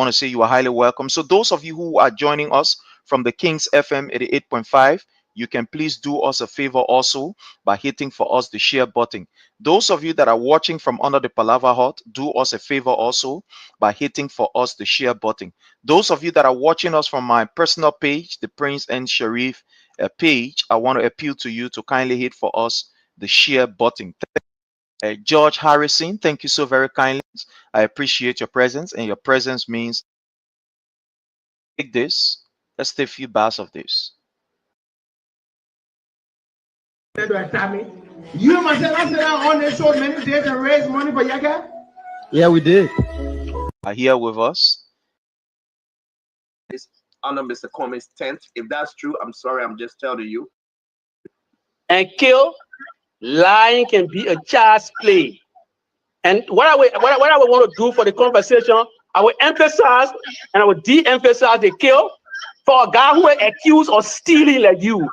to say you are highly welcome. So those of you who are joining us from the Kings FM 88.5, you can please do us a favor also by hitting for us the share button. Those of you that are watching from under the Palava Hut, do us a favor also by hitting for us the share button. Those of you that are watching us from my personal page, the Prince and Sharif page, I want to appeal to you to kindly hit for us the share button. George Harrison, thank you so very kindly. I appreciate your presence, and your presence means take this. Let's take a few bars of this. You myself, I said I on this show many days and raise money for Yaga. Yeah, we did. Are here with us. Honor Mr. Combs' tent. If that's true, I'm sorry. I'm just telling you. And kill, lying can be a child's play. And what I would want to do for the conversation, I will emphasize and I will de-emphasize the kill for a guy who is accused of stealing like you.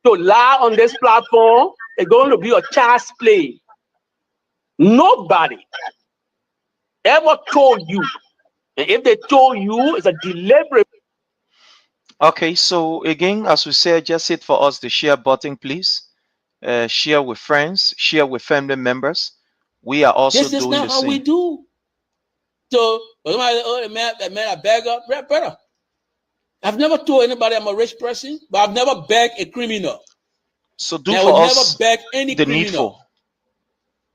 To lie on this platform is going to be a child's play. Nobody ever told you, and if they told you, it's a deliberate. Okay, so again, as we said, just hit for us the share button, please. Share with friends, share with family members. We are also doing the same. This is not how we do. So, man, a beggar, brother. I've never told anybody I'm a rich person, but I've never begged a criminal. So do for us never beg any the criminal. needful.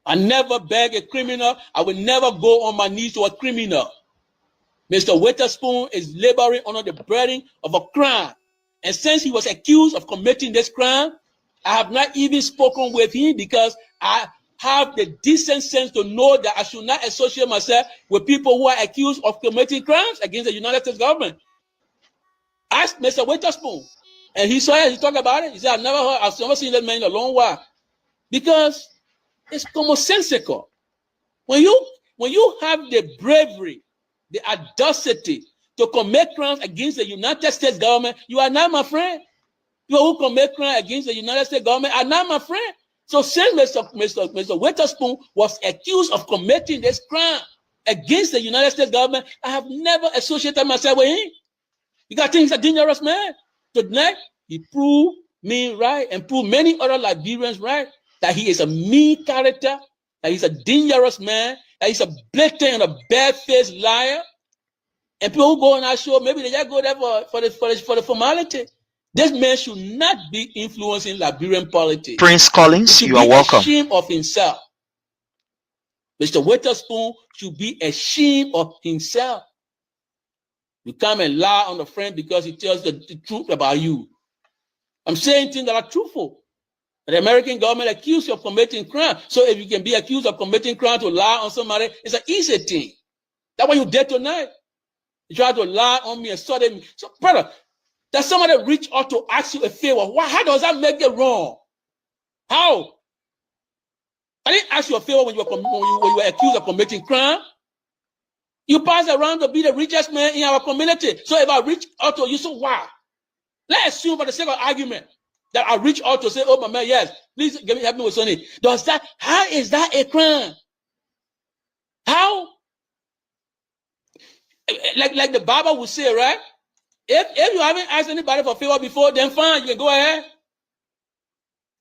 I never beg a criminal. I will never go on my knees to a criminal. Mr. Witherspoon is laboring under the burden of a crime. And since he was accused of committing this crime, I have not even spoken with him because I have the decent sense to know that I should not associate myself with people who are accused of committing crimes against the United States government. Ask Mr. Witherspoon. And he saw it, he talked about it. He said, I've never seen that man in a long while. Because it's commonsensical. When you have the bravery, the audacity to commit crimes against the United States government, you are not my friend. People who commit crimes against the United States government are not my friend. So since Mr. Witherspoon was accused of committing this crime against the United States government, I have never associated myself with him. Because I think he's a dangerous man. Tonight, he proved me right and proved many other Liberians right that he is a mean character, that he's a dangerous man, that he's a blatant and a bad-faced liar. And people who go on our show, maybe they just go there for the formality. This man should not be influencing Liberian politics. Prince Collins, you are welcome. Ashamed of himself. Mr. Witherspoon should be ashamed of himself. You come and lie on a friend because he tells the truth about you. I'm saying things that are truthful. The American government accused you of committing crime. So if you can be accused of committing crime to lie on somebody, it's an easy thing. That's what you did tonight. You tried to lie on me and suddenly me. So, brother, does somebody reach out to ask you a favor? How does that make it wrong? How? I didn't ask you a favor when you were accused of committing crime. You pass around to be the richest man in our community. So if I reach out to you, so wow. Let's assume for the sake of argument that I reach out to say, oh my man, yes, please help me with Sonny. How is that a crime? How? Like the Bible would say, right? If you haven't asked anybody for a favor before, then fine, you can go ahead.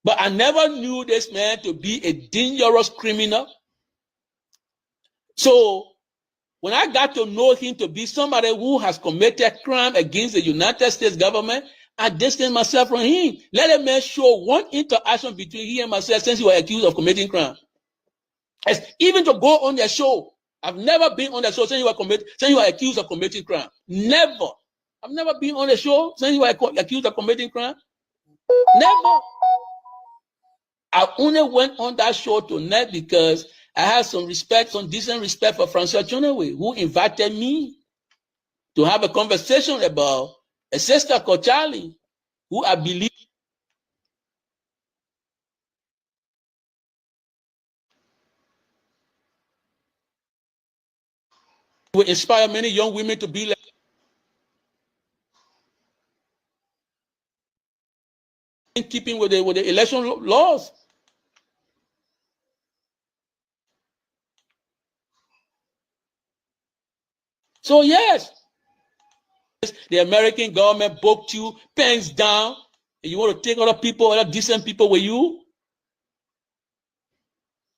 But I never knew this man to be a dangerous criminal. So when I got to know him to be somebody who has committed crime against the United States government, I distanced myself from him. Let a man show one interaction between he and myself since he was accused of committing crime. As even to go on their show. I've never been on the show since you were accused of committing crime. Never. I've never been on the show since you were accused of committing crime. Never. I only went on that show tonight because I had some decent respect for Francois Chonewe, who invited me to have a conversation about a sister called Charlie, who I believe will inspire many young women to be like in keeping with the election laws. So yes, the American government booked you, pens down, and you want to take other people, other decent people with you?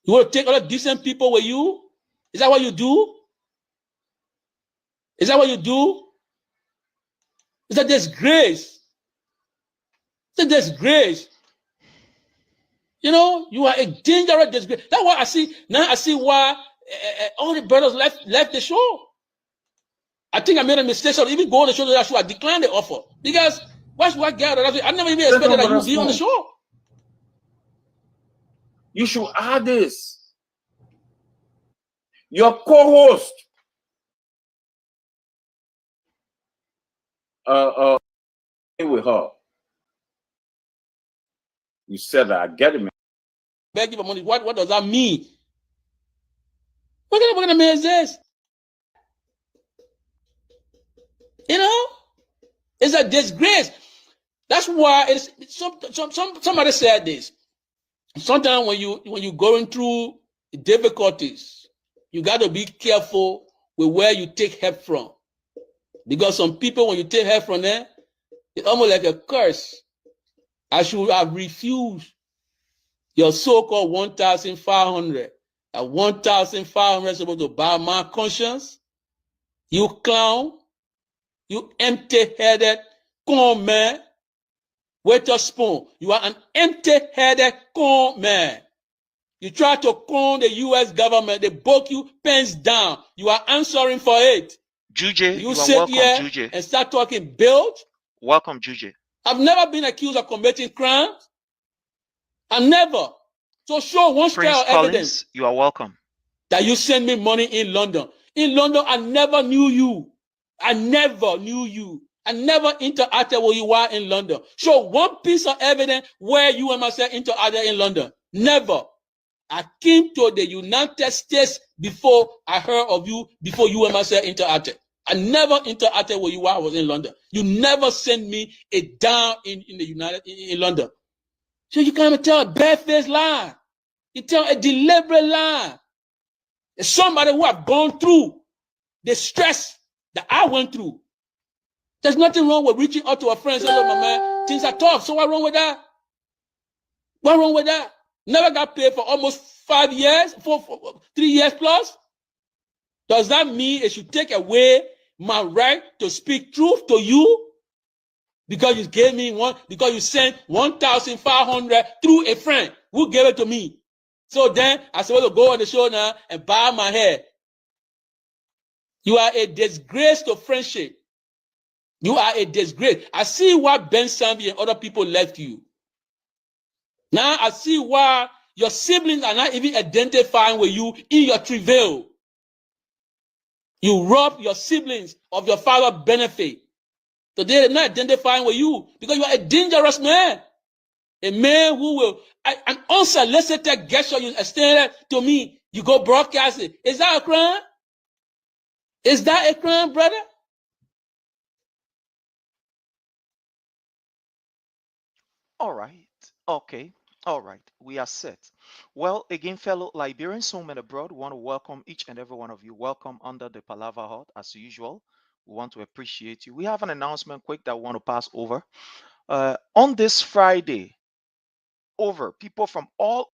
You want to take other decent people with you? Is that what you do? Is that what you do? It's a disgrace. It's a disgrace. You know, you are a dangerous disgrace. That's why I see, now I see why all the brothers left the show. I think I made a mistake of even going on the show that show. I declined the offer. Because what's what guy that I never even expected that you would be on the show. You should add this. Your co-host, with her. You said that. I get it, man. Beg you for money. What does that mean? What kind of man is this? You know, it's a disgrace. That's why it's somebody said this. Sometimes when you're going through difficulties, you got to be careful with where you take help from, because some people, when you take help from them, it's almost like a curse. I should have refused your so-called 1,500. At 1,500 supposed to buy my conscience. You clown. You empty-headed con man. With a spoon. You are an empty-headed con man. You try to con the U.S. government. They broke you pens down. You are answering for it. Juju, you sit welcome, here Juju. And start talking build. Welcome, Juju. I've never been accused of committing crimes. I never. So show one scale of evidence. You are welcome. That you send me money in London. In London, I never knew you. I never knew you. I never interacted with you while in London. Show one piece of evidence where you and myself interacted in London. Never. I came to the United States before I heard of you, before you and myself interacted. I never interacted with you while I was in London. You never sent me a dime in London. So you can't even tell a barefaced lie. You tell a deliberate lie. It's somebody who have gone through the stress that I went through. There's nothing wrong with reaching out to a friend and saying, look, my man, things are tough. So what wrong with that? What wrong with that? Never got paid for almost 5 years, 3 years plus. Does that mean it should take away my right to speak truth to you? Because you gave me because you sent 1,500 through a friend who gave it to me. So then I supposed to go on the show now and bow my head. You are a disgrace to friendship. You are a disgrace. I see why Ben Sambi and other people left you. Now I see why your siblings are not even identifying with you in your travail. You rob your siblings of your father's benefit. So they're not identifying with you because you are a dangerous man. A man who will, an unsolicited gesture you extended to me, you go broadcast it. Is that a crime? Is that a crime, brother? All right. Okay. All right. We are set. Well, again, fellow Liberians home and abroad, we want to welcome each and every one of you. Welcome under the Palava Hut as usual. We want to appreciate you. We have an announcement quick that we want to pass over. On this Friday, people from all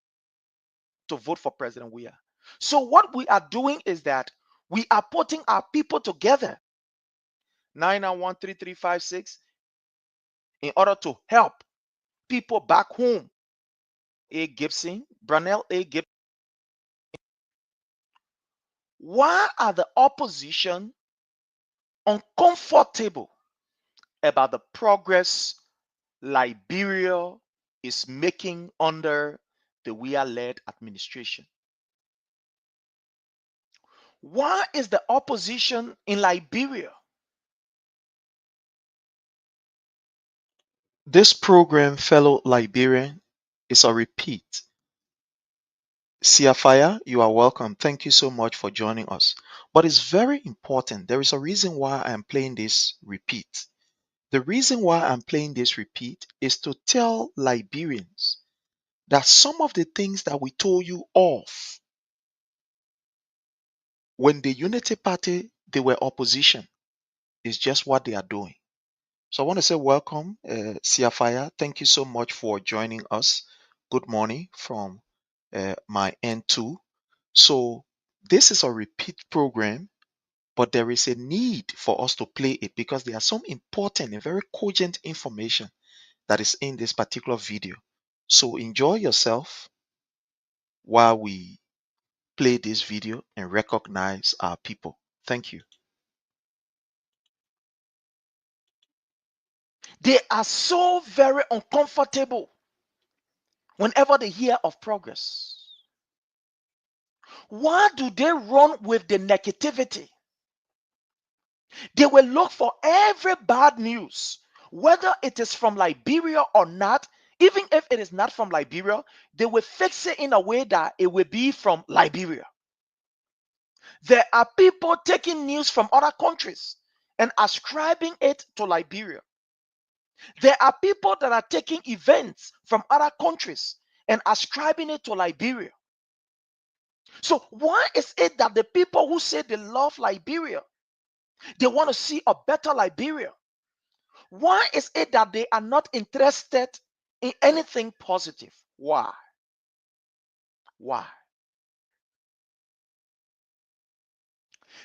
to vote for President Weah. So what we are doing is that we are putting our people together. 9913356 in order to help people back home. A. Gibson, Brunel A. Gibson. Why are the opposition uncomfortable about the progress Liberia is making under the Weah-led administration? Why is the opposition in Liberia? This program, fellow Liberian, is a repeat. Siafaya, you are welcome. Thank you so much for joining us. But it's very important. There is a reason why I am playing this repeat. The reason why I'm playing this repeat is to tell Liberians that some of the things that we told you off when the Unity Party, they were opposition, is just what they are doing. So I want to say welcome, Siafaya. Thank you so much for joining us. Good morning from my end too. So this is a repeat program, but there is a need for us to play it because there are some important and very cogent information that is in this particular video. So enjoy yourself while we play this video and recognize our people. Thank you. They are so very uncomfortable whenever they hear of progress. Why do they run with the negativity? They will look for every bad news, whether it is from Liberia or not. Even if it is not from Liberia, they will fix it in a way that it will be from Liberia. There are people taking news from other countries and ascribing it to Liberia. There are people that are taking events from other countries and ascribing it to Liberia. So why is it that the people who say they love Liberia, they want to see a better Liberia? Why is it that they are not interested in anything positive? Why? Why?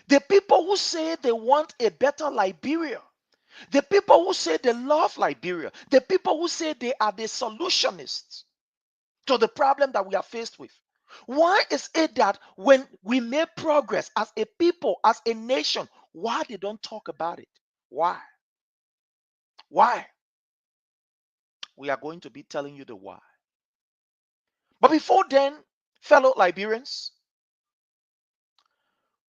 The people who say they want a better Liberia, the people who say they love Liberia, the people who say they are the solutionists to the problem that we are faced with. Why is it that when we make progress as a people, as a nation, why they don't talk about it? Why? Why? We are going to be telling you the why. But before then, fellow Liberians,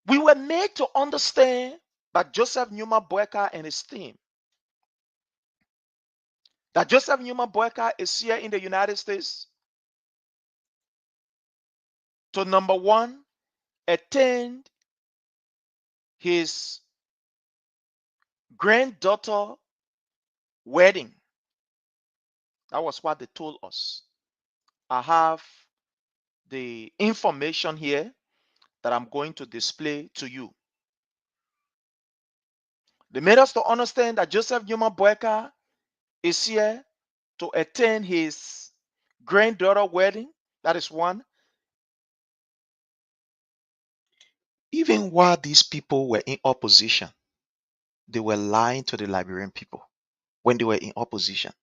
we were made to understand by Joseph Nyuma Boakai and his team that Joseph Nyuma Boakai is here in the United States to, number one, attend his granddaughter wedding. That was what they told us. I have the information here that I'm going to display to you. They made us to understand that Joseph Nyuma Boakai is here to attend his granddaughter wedding. That is one. Even while these people were in opposition, they were lying to the Liberian people when they were in opposition.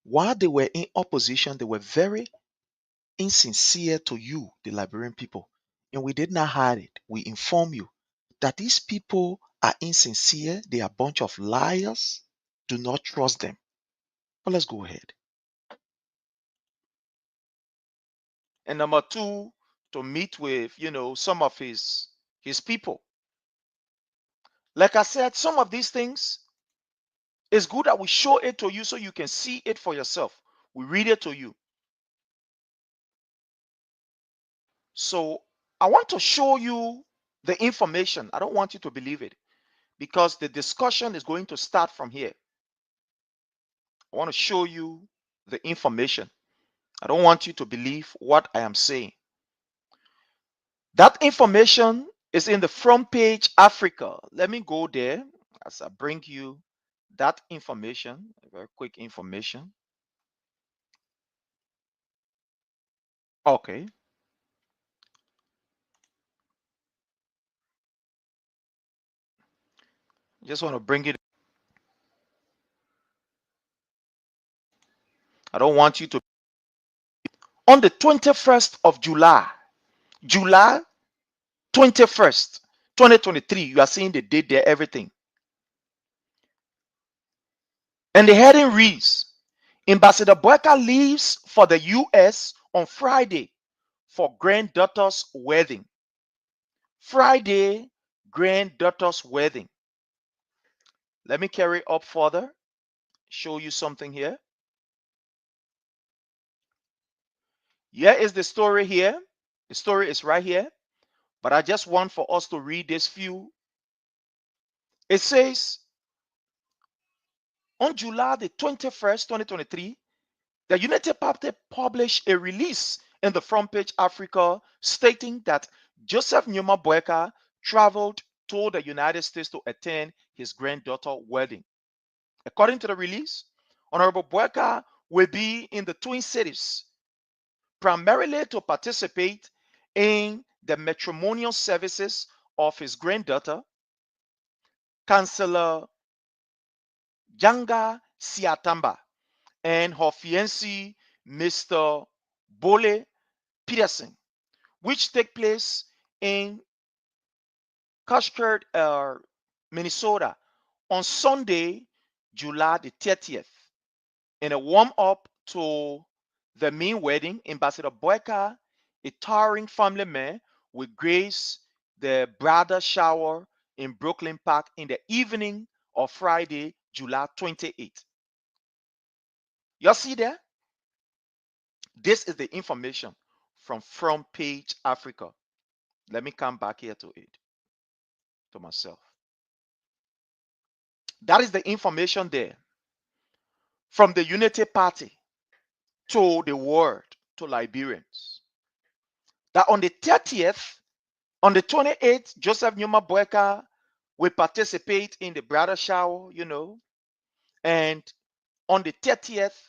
While they were in opposition, they were very insincere to you, the Liberian people. And we did not hide it. We inform you that these people are insincere. They are a bunch of liars. Do not trust them. But let's go ahead. And number two, to meet with, some of his people. Like I said, some of these things, it's good that we show it to you so you can see it for yourself. We read it to you. So I want to show you the information. I don't want you to believe it because the discussion is going to start from here. I want to show you the information. I don't want you to believe what I am saying. That information is in the front page Africa. Let me go there as I bring you that information, very quick information. Okay. Just want to bring it. I don't want you to. On the 21st of July 21st, 2023, you are seeing the date there, everything. And the heading reads, Ambassador Boakai leaves for the US on Friday for granddaughter's wedding. Friday, granddaughter's wedding. Let me carry up further, show you something here. Here is the story here. The story is right here. But I just want for us to read this few. It says, on July the 21st, 2023, the United Party published a release in the front page Africa stating that Joseph Nyuma Boakai traveled to the United States to attend his granddaughter wedding. According to the release, Honorable Boakai will be in the Twin Cities, primarily to participate in the matrimonial services of his granddaughter, Councillor Janga Siatamba, and her fiancé, Mr. Bole Peterson, which take place in Cushkert, Minnesota on Sunday, July the 30th. In a warm-up to the main wedding, Ambassador Boakai, a towering family man, will grace the bridal shower in Brooklyn Park in the evening of Friday, July 28th. You see there? This is the information from Front Page Africa. Let me come back here to it, to myself. That is the information there from the Unity Party to the world, to Liberians. That on the 30th, on the 28th, Joseph Nyuma Boakai will participate in the bridal shower, you know, and on the 30th,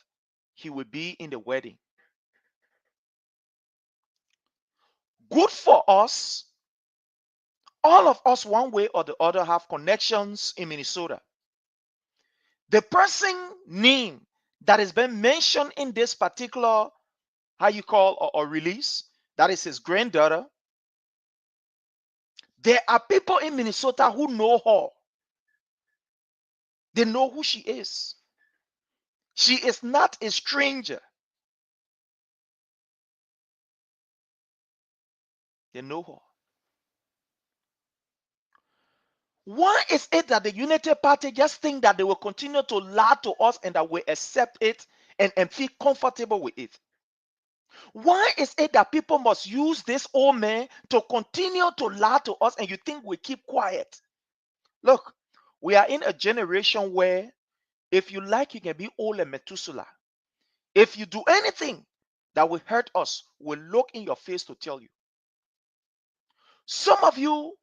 he will be in the wedding. Good for us. All of us, one way or the other, have connections in Minnesota. The person name that has been mentioned in this particular, how you call, or release, that is his granddaughter. There are people in Minnesota who know her. They know who she is. She is not a stranger. They know her. Why is it that the Unity Party just think that they will continue to lie to us and that we accept it and feel comfortable with it? Why is it that people must use this old man to continue to lie to us and you think we keep quiet? Look, we are in a generation where if you like, you can be old and Methuselah. If you do anything that will hurt us, we'll look in your face to tell you. Some of you,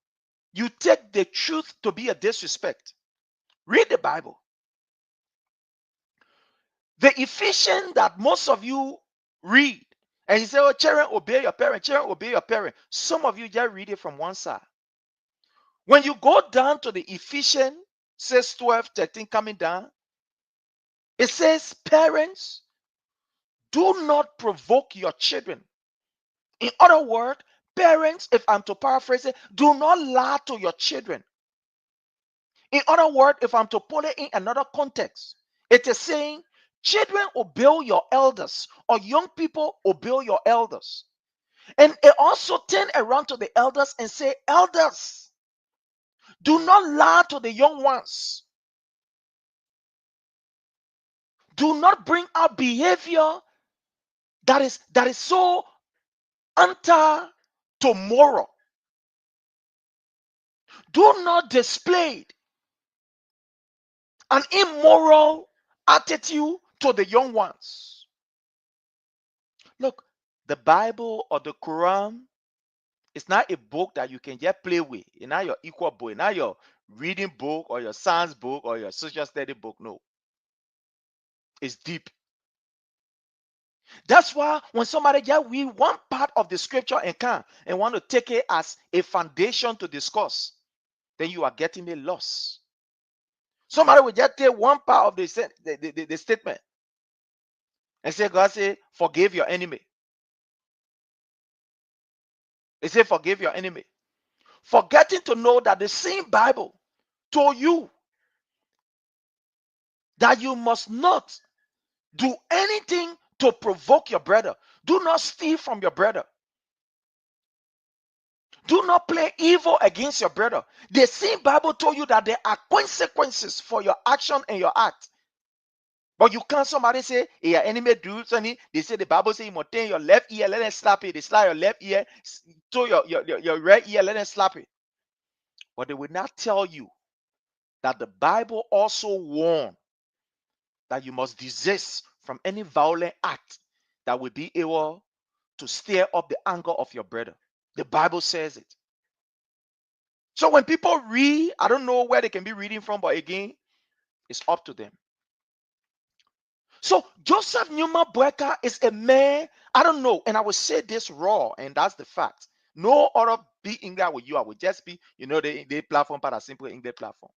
you take the truth to be a disrespect. Read the Bible. The Ephesians that most of you read, and you say, oh, children, obey your parents, children, obey your parents. Some of you just read it from one side. When you go down to the Ephesians, says 12, 13 coming down, it says, parents, do not provoke your children. In other words, parents, if I'm to paraphrase it, do not lie to your children. In other words, if I'm to put it in another context, it is saying, children, obey your elders, or young people, obey your elders. And it also turn around to the elders and say, elders, do not lie to the young ones. Do not bring out behavior that is so anti-moral. Do not display an immoral attitude to the young ones. Look, the Bible or the Quran is not a book that you can just play with. It's not your equal book. It's not your reading book or your science book or your social study book. No. It's deep. That's why when somebody just read one part of the scripture and want to take it as a foundation to discuss, then you are getting it lost. Somebody will just take one part of the statement and say, God say, forgive your enemy. They say, forgive your enemy. Forgetting to know that the same Bible told you that you must not do anything to provoke your brother. Do not steal from your brother. Do not play evil against your brother. The same Bible told you that there are consequences for your action and your act. But you can't, somebody say, hey, your enemy do something. They say the Bible says you must turn your left ear, let them slap it. They slap your left ear, to your right ear, let them slap it. But they will not tell you that the Bible also warns that you must desist from any violent act that will be able to stir up the anger of your brother. The Bible says it. So when people read, I don't know where they can be reading from, but again, it's up to them. So Joseph Nyuma Boakai is a man, I don't know, and I will say this raw, and that's the fact. No other be English with you. I would just be, the platform part a simple English platform.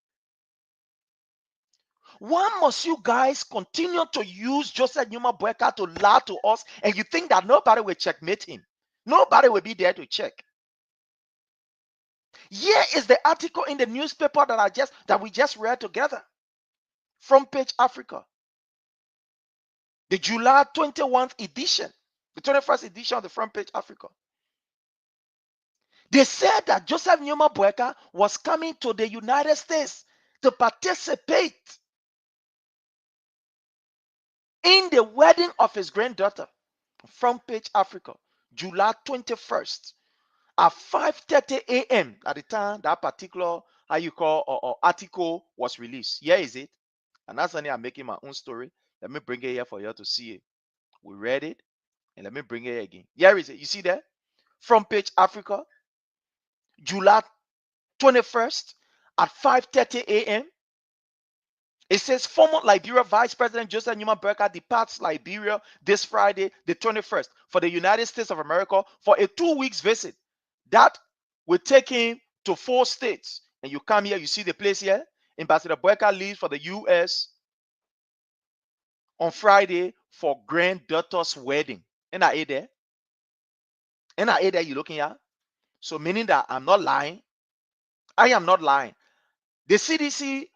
Why must you guys continue to use Joseph Nyuma Boakai to lie to us, and you think that nobody will checkmate him? Nobody will be there to check. Here is the article in the newspaper that we just read together. Front Page Africa. The July 21st edition. The 21st edition of the Front Page Africa. They said that Joseph Nyuma Boakai was coming to the United States to participate in the wedding of his granddaughter. Front Page Africa, July 21st at 5:30 a.m. at the time that particular article was released. Here is it. And that's only I'm making my own story. Let me bring it here for you to see it. We read it, and let me bring it again. Here is it. You see there? Front Page Africa, July 21st at 5:30 a.m. It says former Liberia Vice President Joseph Nyuma Boakai departs Liberia this Friday, the 21st, for the United States of America for a 2-week visit. That will take him to 4 states. And you come here, you see the place here. Ambassador Boakai leaves for the U.S. on Friday for granddaughter's wedding. And I ate there. And I ate there, you looking at? So meaning that I'm not lying. I am not lying. The CDC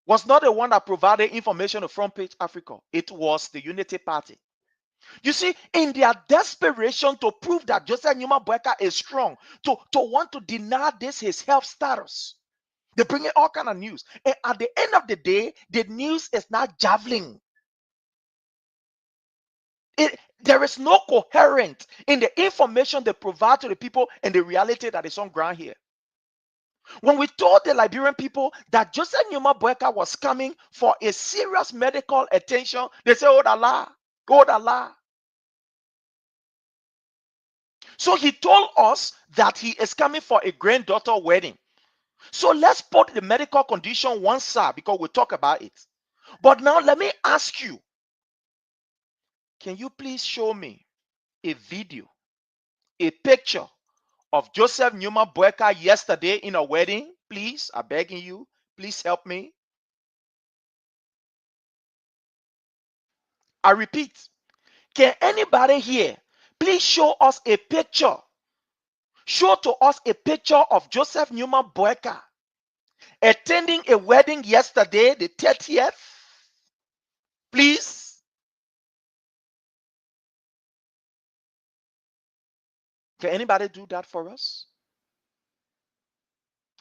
was not the one that provided information to Front Page Africa. It was the Unity Party. You see, in their desperation to prove that Joseph Nyuma Boakai is strong, to want to deny this his health status, they bring in all kind of news. And at the end of the day, the news is not javelin. There is no coherence in the information they provide to the people and the reality that is on ground here. When we told the Liberian people that Joseph Nyuma Boakai was coming for a serious medical attention, they say, oh, Allah, oh, Allah. So he told us that he is coming for a granddaughter wedding. So let's put the medical condition one side because we'll talk about it. But now let me ask you, can you please show me a video, a picture of Joseph Nyuma Boakai yesterday in a wedding? Please, I'm begging you, please help me. I repeat, can anybody here please show us a picture? Show to us a picture of Joseph Nyuma Boakai attending a wedding yesterday, the 30th. Please. Can anybody do that for us?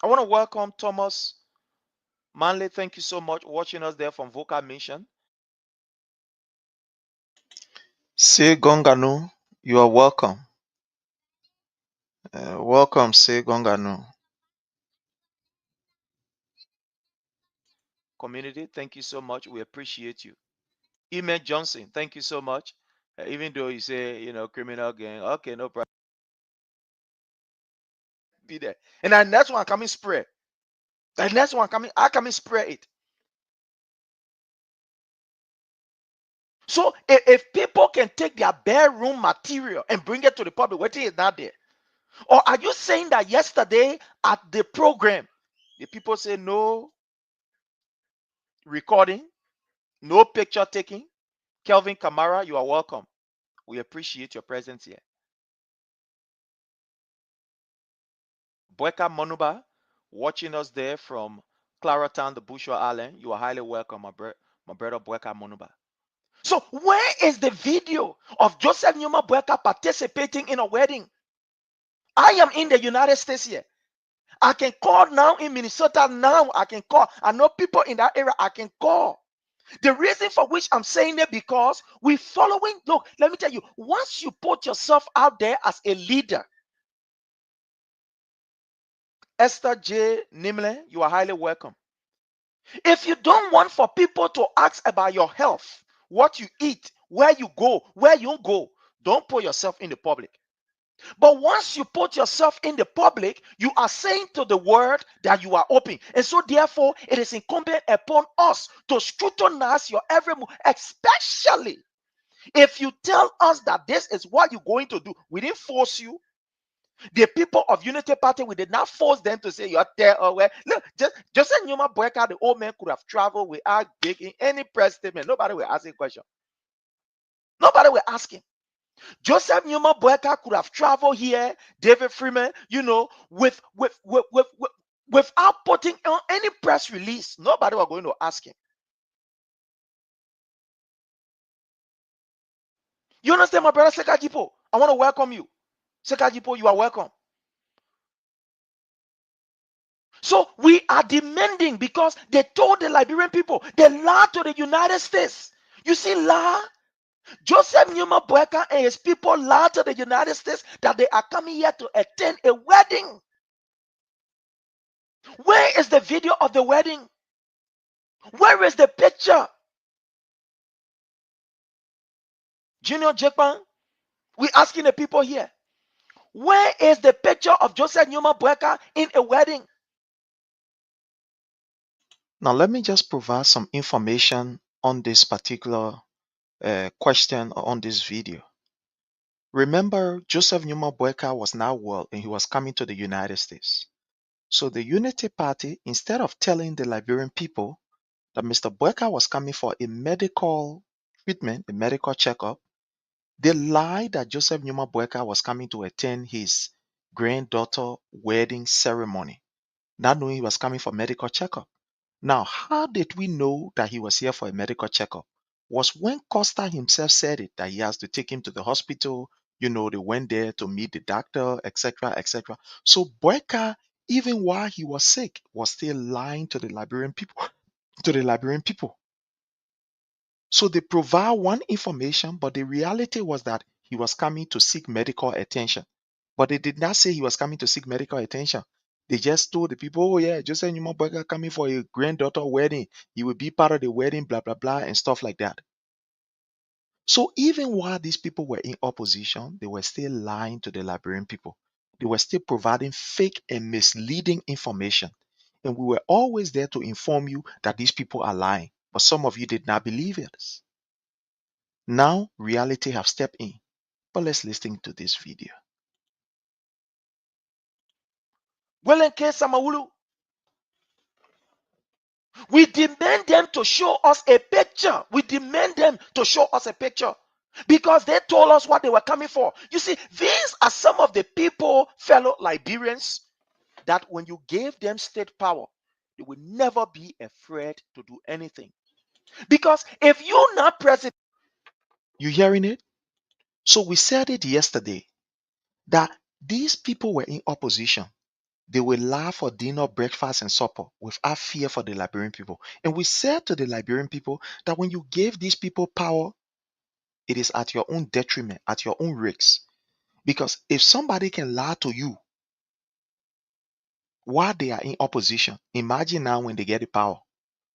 I want to welcome Thomas Manley. Thank you so much watching us there from Vocal Mission. Say Gonganu, you are welcome. Welcome, Say Gonganu. Community, thank you so much. We appreciate you. Eman Johnson, thank you so much. Even though you say, criminal gang, okay, no problem. Be there. And the next one coming spray. The next one coming, I come and spray it. So if people can take their bare room material and bring it to the public, what is not there? Or are you saying that yesterday at the program, the people say no recording, no picture taking? Kelvin Kamara, you are welcome. We appreciate your presence here. Boakai Monuba, watching us there from Claratown, the Bushwa Island. You are highly welcome, my brother Boakai Monuba. So where is the video of Joseph Nyuma Boakai participating in a wedding? I am in the United States here. I can call now in Minnesota now. I can call. I know people in that area. I can call. The reason for which I'm saying it because we following. Look, let me tell you. Once you put yourself out there as a leader, Esther J. Nimle, you are highly welcome. If you don't want for people to ask about your health, what you eat, where you go, where you don't go, don't put yourself in the public. But once you put yourself in the public, you are saying to the world that you are open. And so, therefore, it is incumbent upon us to scrutinize your every move, especially if you tell us that this is what you're going to do. We didn't force you. The people of Unity Party, we did not force them to say you're there or where. Look, Joseph Nyuma Boakai, the old man, could have traveled without making any press statement. Nobody will ask him question. Nobody will ask him. Joseph Nyuma Boakai could have traveled here, David Freeman, without putting on any press release. Nobody was going to ask him. You understand, my brother Sekajipo? I want to welcome you. Sekajipo, you are welcome. So we are demanding because they told the Liberian people, they lied to the United States. You see, lie. Joseph Nyuma Boakai and his people lied to the United States that they are coming here to attend a wedding. Where is the video of the wedding? Where is the picture? Junior Japan, we're asking the people here. Where is the picture of Joseph Nyuma Boakai in a wedding? Now, let me just provide some information on this particular question on this video. Remember, Joseph Nyuma Boakai was now well and he was coming to the United States. So the Unity Party, instead of telling the Liberian people that Mr. Boakai was coming for a medical treatment, a medical checkup, they lied that Joseph Nyuma Boakai was coming to attend his granddaughter wedding ceremony, not knowing he was coming for medical checkup. Now, how did we know that he was here for a medical checkup? Was when Costa himself said it, that he has to take him to the hospital. They went there to meet the doctor, etc., etc. So Boakai, even while he was sick, was still lying to the Liberian people. So they provide one information, but the reality was that he was coming to seek medical attention. But they did not say he was coming to seek medical attention. They just told the people, oh yeah, Joseph Nyuma Boakai coming for a granddaughter wedding. He will be part of the wedding, blah, blah, blah, and stuff like that. So even while these people were in opposition, they were still lying to the Liberian people. They were still providing fake and misleading information. And we were always there to inform you that these people are lying. But some of you did not believe it. Now, reality have stepped in. But let's listen to this video. Welenke Samawulu. We demand them to show us a picture. We demand them to show us a picture because they told us what they were coming for. You see, these are some of the people, fellow Liberians, that when you gave them state power, they will never be afraid to do anything. Because if you're not president, you hearing it? So we said it yesterday that these people were in opposition. They will lie for dinner, breakfast, and supper without fear for the Liberian people. And we said to the Liberian people that when you gave these people power, it is at your own detriment, at your own risk. Because if somebody can lie to you while they are in opposition, imagine now when they get the power.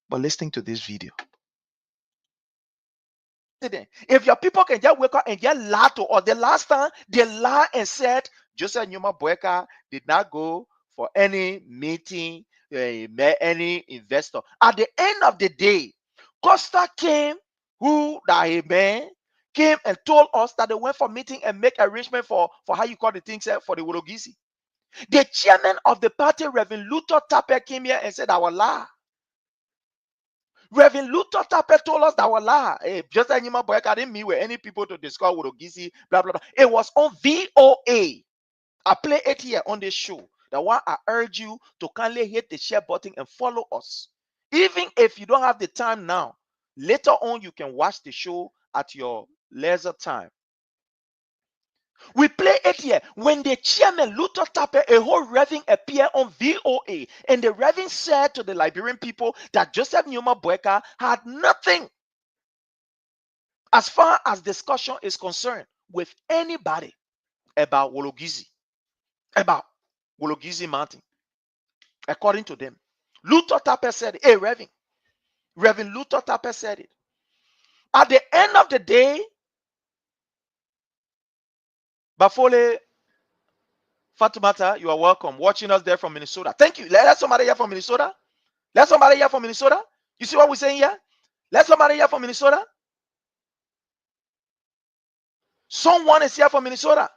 But listening to this video. If your people can just wake up and just lie to, or the last time they lied and said Joseph Nyuma Boakai did not go for any meeting, any investor. At the end of the day, Costa came, came and told us that they went for meeting and make arrangement for how you call the things for the Wologisi. The chairman of the party, Reverend Luther Tapper, came here and said, I will lie. Reverend Luther Tapper told us that was lie. Hey, just like Nyuma Boakai didn't meet with any people to discuss Wologisi, blah, blah, blah. It was on VOA. I play it here on this show. That one, I urge you to kindly hit the share button and follow us. Even if you don't have the time now, later on you can watch the show at your leisure time. We play it here. When the chairman, Luther Tapper, a whole reverend appeared on VOA, and the reverend said to the Liberian people that Joseph Nyuma Boakai had nothing, as far as discussion is concerned, with anybody about Wologisi Mountain. According to them, Luther Tapper said, hey, Reverend Luther Tapper said it. At the end of the day, Bafole Fatumata, you are welcome. Watching us there from Minnesota. Thank you. Let somebody here from Minnesota. Let somebody here from Minnesota. You see what we're saying here? Let somebody here from Minnesota. Someone is here from Minnesota.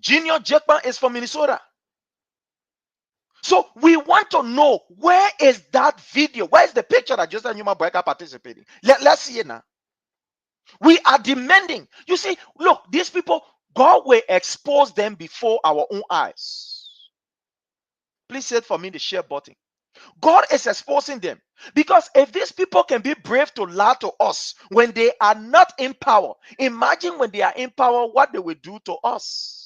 Junior Jackman is from Minnesota. So we want to know, where is that video? Where is the picture that Joseph Nyuma Boakai participating? Let's see it now. We are demanding. You see, look, these people, God will expose them before our own eyes. Please say it for me, the share button. God is exposing them. Because if these people can be brave to lie to us when they are not in power, imagine when they are in power, what they will do to us.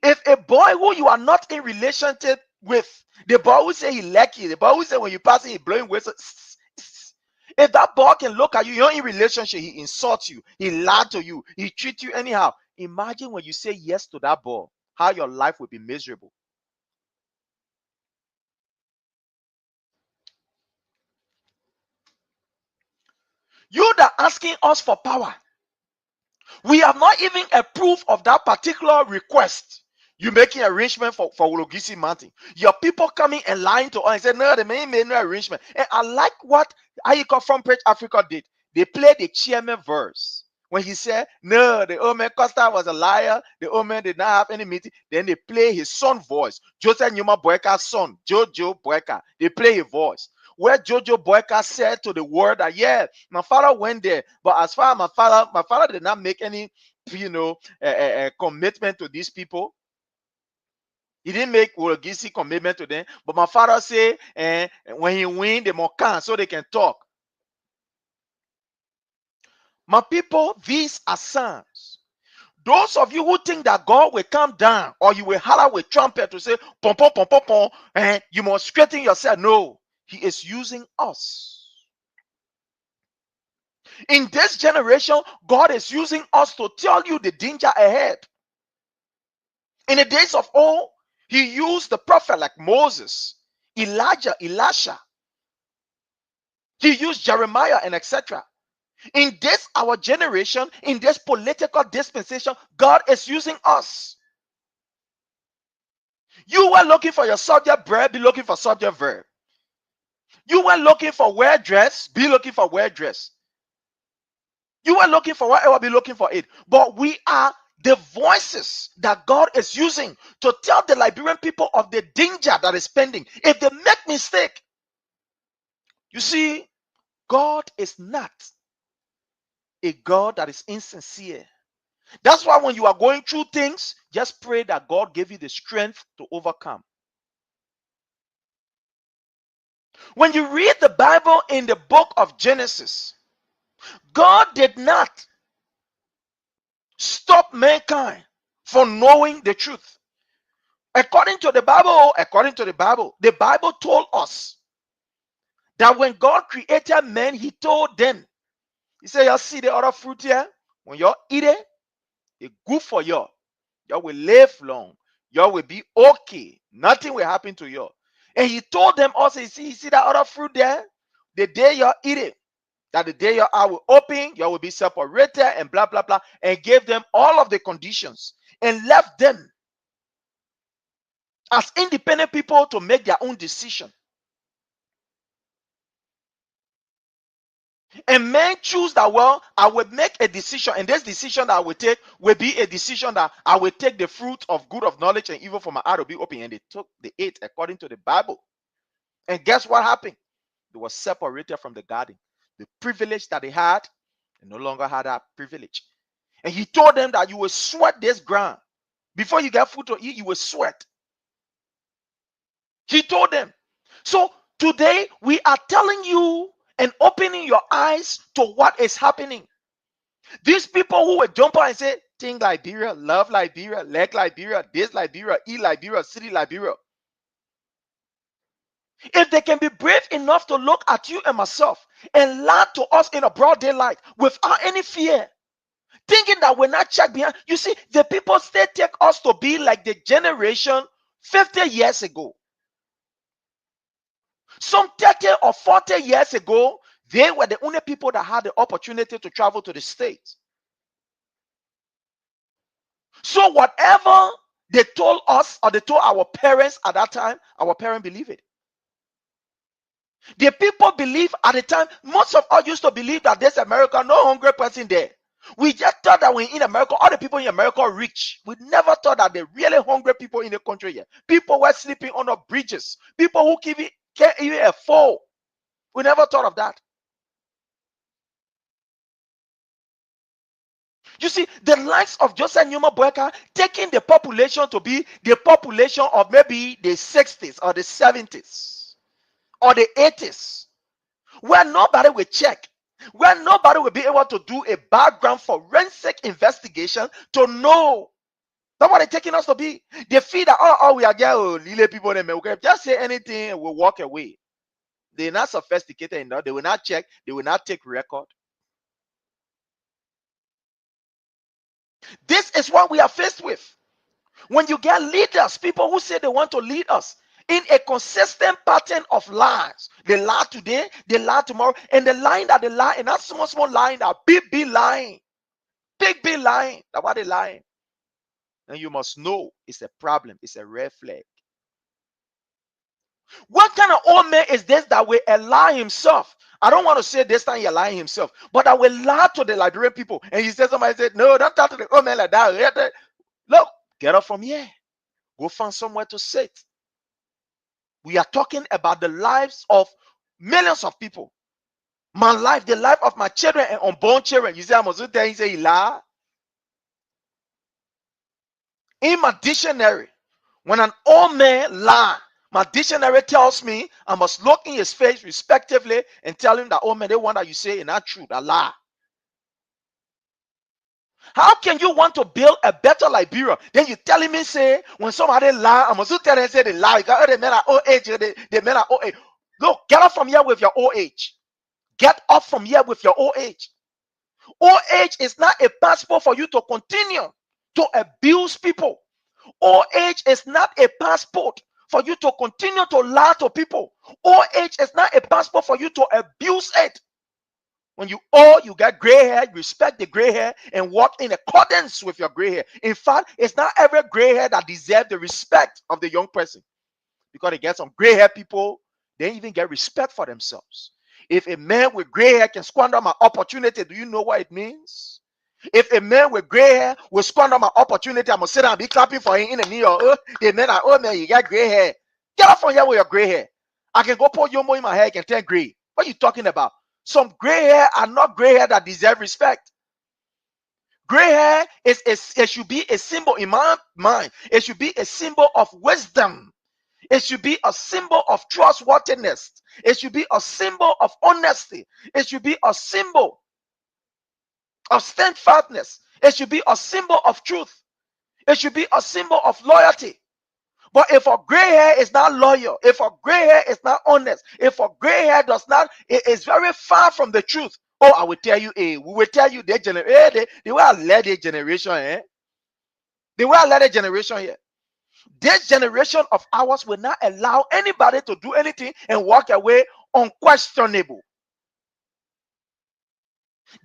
If a boy who you are not in relationship with, the boy who say he like you, the boy who say when you pass it, he blowing whistle. If that boy can look at you, you're in relationship, he insults you, he lied to you, he treats you anyhow. Imagine when you say yes to that boy, how your life will be miserable. You that asking us for power, we have not even approved of that particular request. You making arrangement for Wologisi Mountain. Your people coming and lying to us and say, no, they made no arrangement. And I like what Ayiko from Preach Africa did. They played the chairman verse. When he said, no, the old man Costa was a liar, the old man did not have any meeting. Then they play his son voice. Joseph Nyuma Boakai's son, Jojo Boakai. They play his voice. Where Jojo Boakai said to the world that, yeah, my father went there, but as far as my father did not make any, commitment to these people. He didn't make Wologisi commitment to them, but my father say, when he win, they must come so they can talk. My people, these are signs. Those of you who think that God will come down, or you will holler with trumpet to say, pom pom pom pom pom, and you must straighten yourself. No, He is using us. In this generation, God is using us to tell you the danger ahead. In the days of old, He used the prophet like Moses, Elijah, Elisha. He used Jeremiah and etc. In this our generation, in this political dispensation, God is using us. You were looking for your subject verb, be looking for subject verb. You were looking for wear dress, be looking for wear dress. You were looking for whatever, be looking for it. But we are the voices that God is using to tell the Liberian people of the danger that is pending if they make mistake. You see, God is not a God that is insincere. That's why when you are going through things, just pray that God give you the strength to overcome. When you read the Bible in the book of Genesis, God did not stop mankind from knowing the truth. According to the Bible, the Bible told us that when God created man, He told them, He said, you see the other fruit here? When you eat it, it's good for you. You will live long. You will be okay. Nothing will happen to you. And He told them also, you see that other fruit there? The day you eat it, that the day your eye will open, you will be separated and blah, blah, blah, and gave them all of the conditions and left them as independent people to make their own decision. And men choose that, well, I will make a decision, and this decision that I will take will be a decision that I will take the fruit of good of knowledge and evil from my eye to be open. And they ate according to the Bible. And guess what happened? They were separated from the garden. The privilege that they had, they no longer had that privilege. And He told them that you will sweat this ground. Before you get food to eat, you will sweat. He told them. So today we are telling you and opening your eyes to what is happening. These people who will jump out and say, think Liberia, love Liberia, like Liberia, this Liberia, eat Liberia, city Liberia. If they can be brave enough to look at you and myself and lie to us in a broad daylight without any fear, thinking that we're not checked behind. You see, the people still take us to be like the generation 50 years ago. Some 30 or 40 years ago, they were the only people that had the opportunity to travel to the States. So whatever they told us or they told our parents at that time, our parents believe it. The people believe at the time, most of us used to believe that there's America, no hungry person there. We just thought that when in America, all the people in America are rich. We never thought that the really hungry people in the country here. People were sleeping on the bridges. People who can't even afford. We never thought of that. You see, the likes of Joseph Nyuma Boakai taking the population to be the population of maybe the 60s or the 70s or the 80s, where nobody will check, where nobody will be able to do a background forensic investigation to know. That's what they're taking us to be. They feel that, oh, we are little people, we can just say anything and we'll walk away. They're not sophisticated enough. They will not check. They will not take record. This is what we are faced with. When you get leaders, people who say they want to lead us in a consistent pattern of lies. They lie today, they lie tomorrow, and the line that they lie, and not small lying, that big lying. Big lying. That's why they lying. And you must know it's a problem. It's a red flag. What kind of old man is this that will lie himself? I don't want to say this time he's lying himself, but I will lie to the Liberian people. And he said, somebody said, no, don't talk to the old man like that. Look, get up from here. Go find somewhere to sit. We are talking about the lives of millions of people. My life, the life of my children and unborn children. You say, I must tell you, say he lie. In my dictionary, when an old man lie, my dictionary tells me I must look in his face respectively and tell him that, oh man, the one that you say is not true, that lie. How can you want to build a better Liberia? Then you telling me, say, when somebody lie, I must tell them, say they lie. Because they men are old age, they men are old age. Look, get up from here with your old age. Get up from here with your old age. Old age is not a passport for you to continue to abuse people. Old age is not a passport for you to continue to lie to people. Old age is not a passport for you to abuse it. When you old, you get gray hair, you respect the gray hair and walk in accordance with your gray hair. In fact, it's not every gray hair that deserves the respect of the young person. Because they get some gray hair people, they even get respect for themselves. If a man with gray hair can squander my opportunity, do you know what it means? If a man with gray hair will squander my opportunity, I'm going to sit down and be clapping for him in the knee. The men are, oh man, you got gray hair. Get off from here with your gray hair. I can go put yomo in my hair, I can turn gray. What are you talking about? Some gray hair are not gray hair that deserve respect. Gray hair it should be a symbol in my mind. It should be a symbol of wisdom. It should be a symbol of trustworthiness. It should be a symbol of honesty. It should be a symbol of steadfastness. It should be a symbol of truth. It should be a symbol of loyalty. But if a gray hair is not loyal, if a gray hair is not honest, if a gray hair does not, it is very far from the truth. Oh, I will tell you, we will tell you their generation, they will let their generation, They will let their generation here. This generation of ours will not allow anybody to do anything and walk away unquestionable.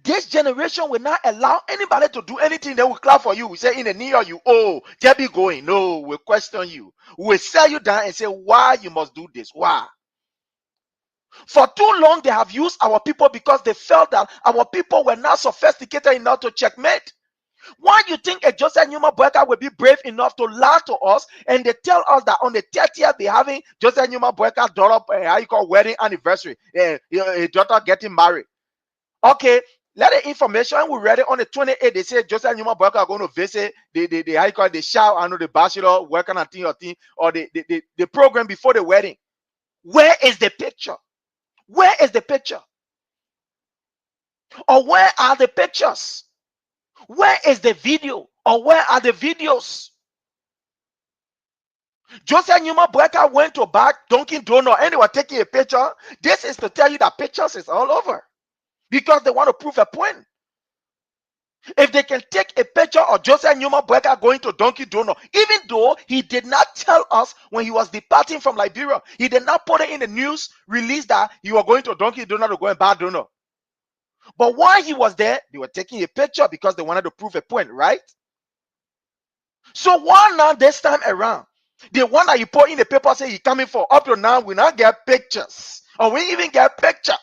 This generation will not allow anybody to do anything. They will clap for you. We say in the New York, you, oh, just be going. No, we'll question you. We'll sell you down and say why you must do this. Why? For too long, they have used our people because they felt that our people were not sophisticated enough to checkmate. Why do you think a Joseph Nyuma Boakai will be brave enough to lie to us and they tell us that on the 30th they're having Joseph Nyuma Boakai daughter wedding anniversary, a daughter getting married. Okay, let the information we read it on the 28th. They say Joseph Nyuma Boakai are going to visit the shower, I know the bachelor working on thing or the program before the wedding. Where is the picture? Where is the picture? Or where are the pictures? Where is the video? Or where are the videos? Joseph Nyuma Boakai went to back Dunkin' Donut and they were taking a picture. This is to tell you that pictures is all over. Because they want to prove a point. If they can take a picture of Joseph Nyuma Boakai going to Dunkin' Donut, even though he did not tell us when he was departing from Liberia, he did not put it in the news release that he was going to Dunkin' Donut to go and buy donut. But while he was there, they were taking a picture because they wanted to prove a point, right? So why now this time around? The one that you put in the paper say you coming for, up to now, we not get pictures. Or we even get picture.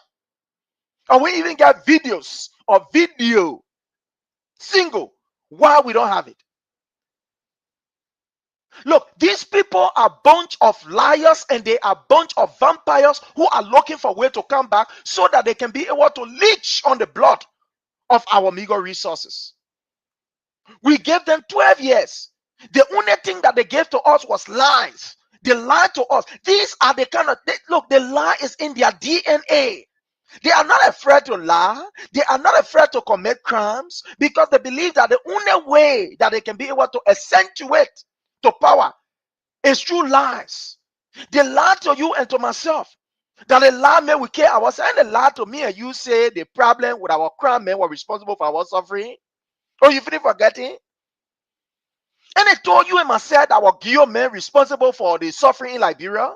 Or we even get videos or video. Single. Why we don't have it? Look, these people are a bunch of liars and they are a bunch of vampires who are looking for a way to come back so that they can be able to leech on the blood of our meager resources. We gave them 12 years. The only thing that they gave to us was lies. They lied to us. These are the kind of, look, the lie is in their DNA. They are not afraid to lie. They are not afraid to commit crimes because they believe that the only way that they can be able to accentuate to power is through lies. They lie to you and to myself. That they lie me, we care ourselves, and they lie to me and you say the problem with our crime men were responsible for our suffering. Oh, you finish forgetting? And they told you and myself that our Guillaume men responsible for the suffering in Liberia.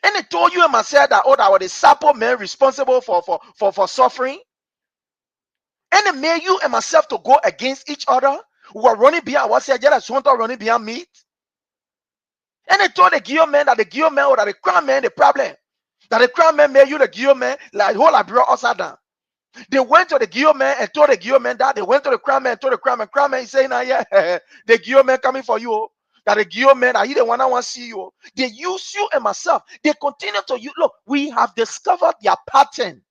And they told you and myself that that were the Sapo men responsible for suffering. And they made you and myself to go against each other. We were running behind ourselves, just want to running behind meat. And they told the Guillaume men that the Guillaume men or that the crown men the problem. That the crown men made you the Guillaume men, like whole Liberia upside down. They went to the Guillaume men and told the Guillaume men that. They went to the crown men and told the crown men saying, nah, yeah, the Guillaume men coming for you. That the Guillaume men, that he the one I want to see you. They use you and myself. They continue to you. Look, we have discovered their pattern.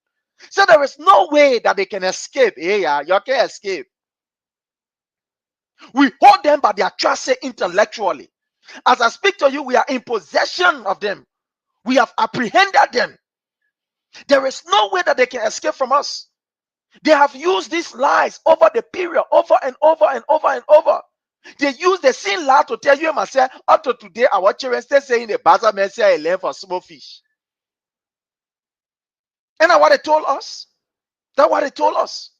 So there is no way that they can escape. Yeah, you can't escape. We hold them by their trust intellectually. As I speak to you, we are in possession of them. We have apprehended them. There is no way that they can escape from us. They have used these lies over the period, over and over and over and over. They use the same lie to tell you and myself, up to today, our children still saying the bazaar men say I learn for small fish. And that's what they told us. That's what they told us.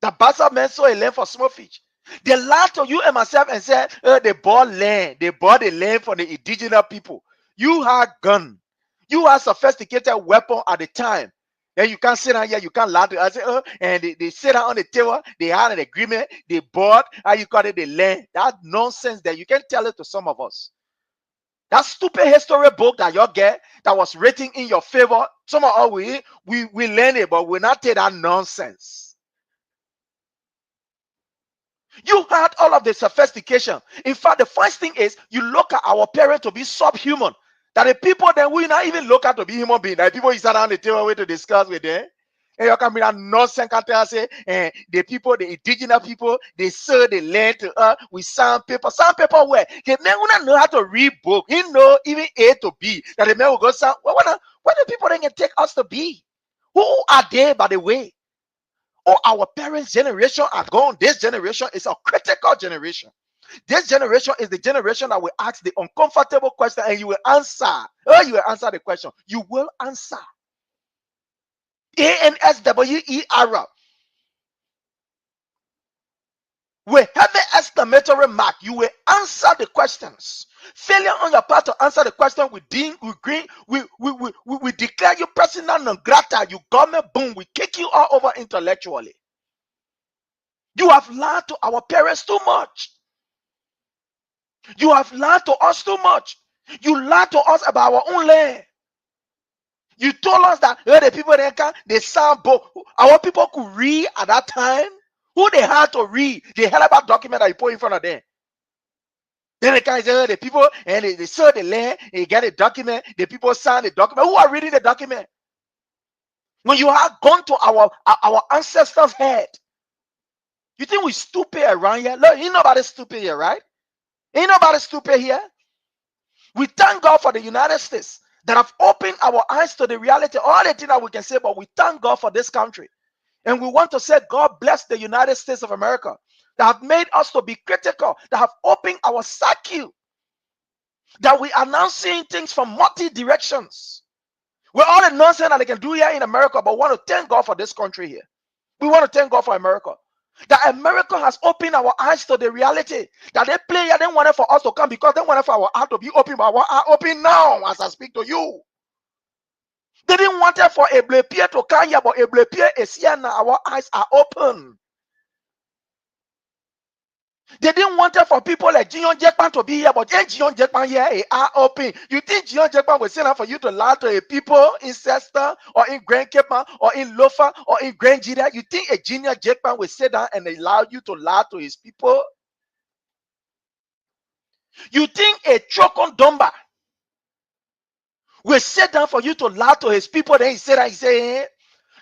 The bazaar men saw a land for small fish. They lied to you and myself and said, they bought land. They bought the land for the indigenous people. You had gun. You had sophisticated weapon at the time. Then you can't sit down here, you can't lie to us. And they sit down on the table, they had an agreement, they bought, how you call it, the land. That nonsense that you can tell it to some of us. That stupid history book that you get that was written in your favor, some of us we learn it, but we not take that nonsense. You had all of the sophistication. In fact, the first thing is you look at our parents to be subhuman. That the people that we not even look at to be human beings. That people you sat down the table with to discuss with them. And you can be that nonsense can tell say, the people, the indigenous people, they sell the land to us with sandpaper. Sandpaper where? The man will not know how to read book. He know even A to B. That the man will go sound. What the people then can take us to be? Who are they, by the way? Or our parents' generation are gone. This generation is a critical generation. This generation is the generation that will ask the uncomfortable question and you will answer. Oh, you will answer the question. You will answer. ANSWER. With heavy exclamatory mark, you will answer the questions. Failure on your part to answer the question, we declare you persona non grata. You government, boom, we kick you all over intellectually. You have lied to our parents too much. You have lied to us too much. You lied to us about our own land. You told us that the people they sound both. Our people could read at that time. Who they had to read? They had about document that you put in front of them. Then they can say the people and they saw the land, they get a document, the people sign the document. Who are reading the document? When you have gone to our ancestors' head, you think we stupid around here? Look, ain't nobody stupid here, right? Ain't nobody stupid here. We thank God for the United States that have opened our eyes to the reality. All the things that we can say, but we thank God for this country. And we want to say, God bless the United States of America that have made us to be critical, that have opened our psyche, that we are now seeing things from multi directions. We're all the nonsense that they can do here in America, but we want to thank God for this country here. We want to thank God for America. That America has opened our eyes to the reality. That they play here, they wanted for us to come because they wanted for our heart to be open, but our heart open now as I speak to you. They didn't want it for a Liberian to come here, but a Liberian is here now. Our eyes are open. They didn't want it for people like Jion Jackman to be here, but then Jion Jackman here are open. You think Jion Jackman will send out for you to lie to a people in Cester or in Grand Cape or in Lofa or in Grand Jida? You think a Junior Jackman will sit down and allow you to lie to his people? You think a Chokon Domba will sit down for you to lie to his people? Then he said that he say,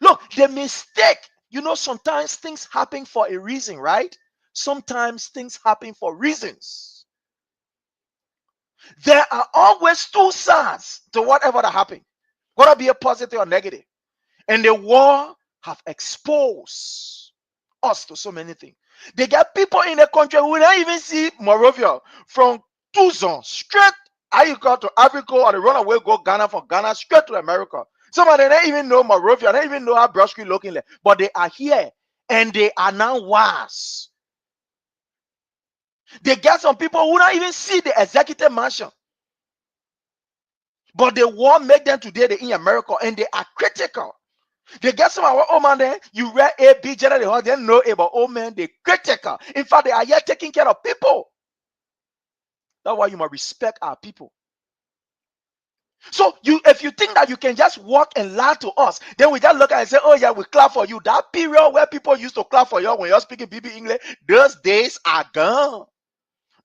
look, the mistake. You know, sometimes things happen for a reason, right? Sometimes things happen for reasons. There are always two sides to whatever that happened, whether it be a positive or negative. And the war have exposed us to so many things. They got people in the country who don't even see Morovia from Tucson straight. How you go to Africa or they run away, go Ghana, from Ghana straight to America. Some of them don't even know Morovia, they don't even know how Broad Street looking like, but they are here and they are now wise. They get some people who don't even see the executive mansion, but the war make them today they in America and they are critical. They get some of our old man there. You read A, B, generally, they know about old men. They critical. In fact, they are here taking care of people. That's why you must respect our people. So if you think that you can just walk and lie to us, then we just look at and say, oh yeah, we clap for you. That period where people used to clap for you when you're speaking BB English, those days are gone.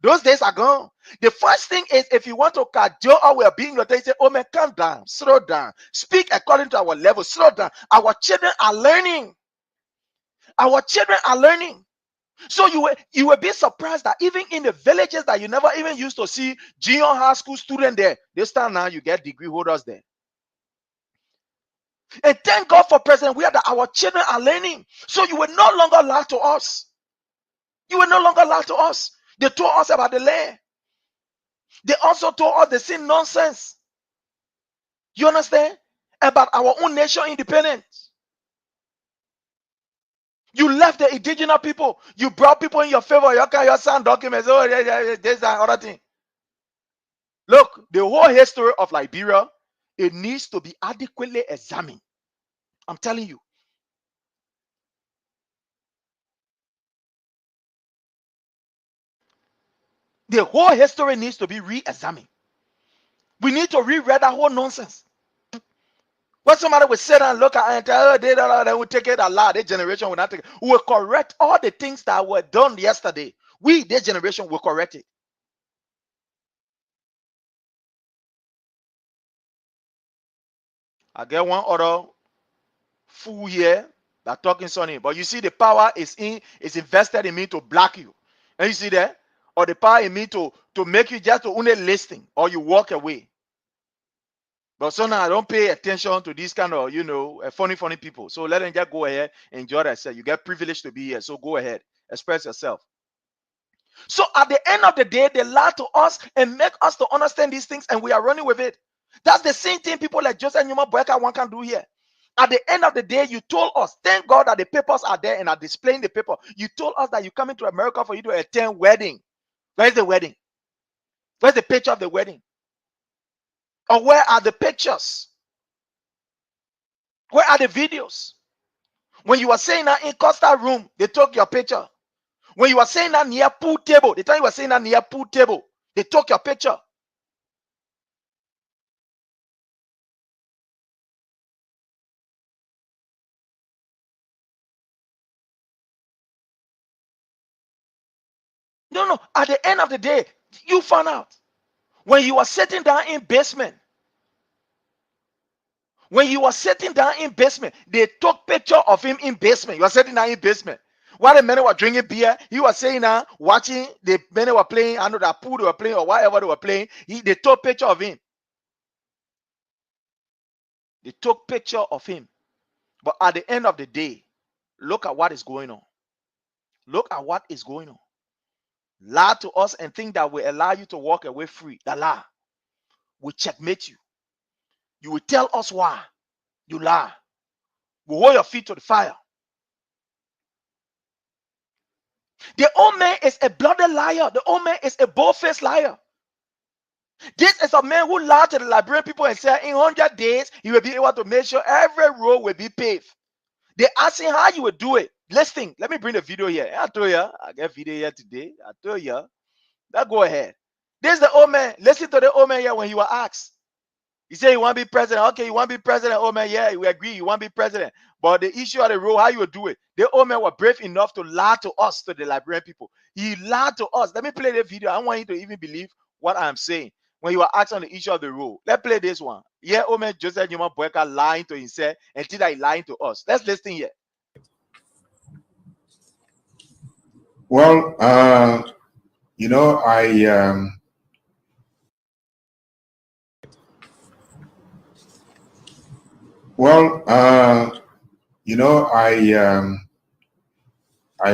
Those days are gone. The first thing is, if you want to cajole our well-being, you say, oh man, calm down, slow down, speak according to our level, slow down. Our children are learning. Our children are learning. So you will be surprised that even in the villages that you never even used to see junior high school student there, this time now you get degree holders there. And thank God for President Weah that our children are learning. So you will no longer lie to us. You will no longer lie to us. They told us about the land. They also told us the same nonsense. You understand? About our own nation independence. You left the indigenous people. You brought people in your favor. Your son documents. Oh, there's that other thing. Look, the whole history of Liberia, it needs to be adequately examined. I'm telling you. The whole history needs to be re-examined. We need to reread that whole nonsense. When somebody will sit and look at it and tell, oh, they will take it a lot. This generation will not take it. We will correct all the things that were done yesterday. We, this generation, will correct it. I get one other fool here that talking Sonny, but you see the power is invested in me to block you. And you see that? Or the power in me to make you just to only listen or you walk away. But so now I don't pay attention to these kind of, funny people. So let them just go ahead and enjoy themselves. You get privileged to be here. So go ahead. Express yourself. So at the end of the day, they lie to us and make us to understand these things and we are running with it. That's the same thing people like Joseph Nyuma Boakai one can do here. At the end of the day, you told us, thank God that the papers are there and are displaying the paper. You told us that you're coming to America for you to attend wedding. Where's the wedding? Where's the picture of the wedding? Or where are the pictures? Where are the videos? When you were saying that in Costa room, they took your picture. When you were saying that near pool table, the time you were saying that near pool table, they took your picture. No. At the end of the day, you found out. When you were sitting down in basement, they took picture of him in basement. You were sitting down in basement. While the men were drinking beer, he was saying now, watching the men were playing, I know that pool they were playing or whatever they were playing. They took picture of him. They took picture of him. But at the end of the day, look at what is going on. Look at what is going on. Lie to us and think that will allow you to walk away free. The lie will checkmate you. You will tell us why you lie. We hold your feet to the fire. The old man is a bloody liar. The old man is a bold-faced liar. This is a man who lied to the Liberian people and said in 100 days, he will be able to make sure every road will be paved. They asked him how you would do it. Listen, let me bring the video here. I told you, I got video here today. I told you. Now go ahead. This is the old man. Listen to the old man here when he was asked. He said, you want to be president? Okay, you want to be president? Oh man, yeah, we agree. You want to be president. But the issue of the role, how you will do it. The old man was brave enough to lie to us, to the Liberian people. He lied to us. Let me play the video. I want you to even believe what I'm saying. When you were asked on the issue of the role. Let's play this one. Yeah, old man Joseph Nyuma Boakai lying to himself until he lying to us. Let's listen here. Well, you know, I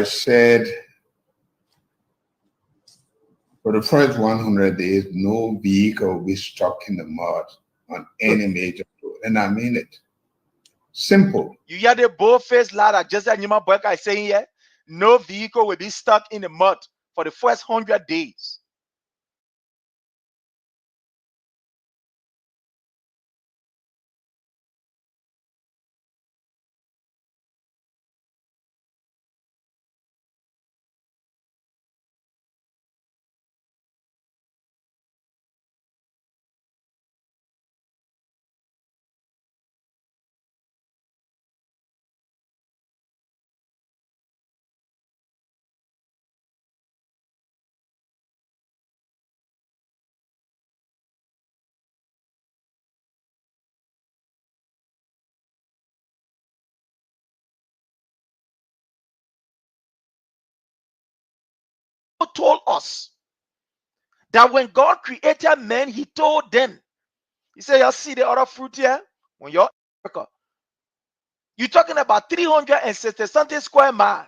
said for the first 100 days, no vehicle will be stuck in the mud on any major road, and I mean it. Simple. You hear the bold-faced lie that Joseph Nyuma Boakai is saying here? No vehicle will be stuck in the mud for the first 100 days. Told us that when God created men, he told them, he said, you see the other fruit here? When you're talking about 360 something square miles.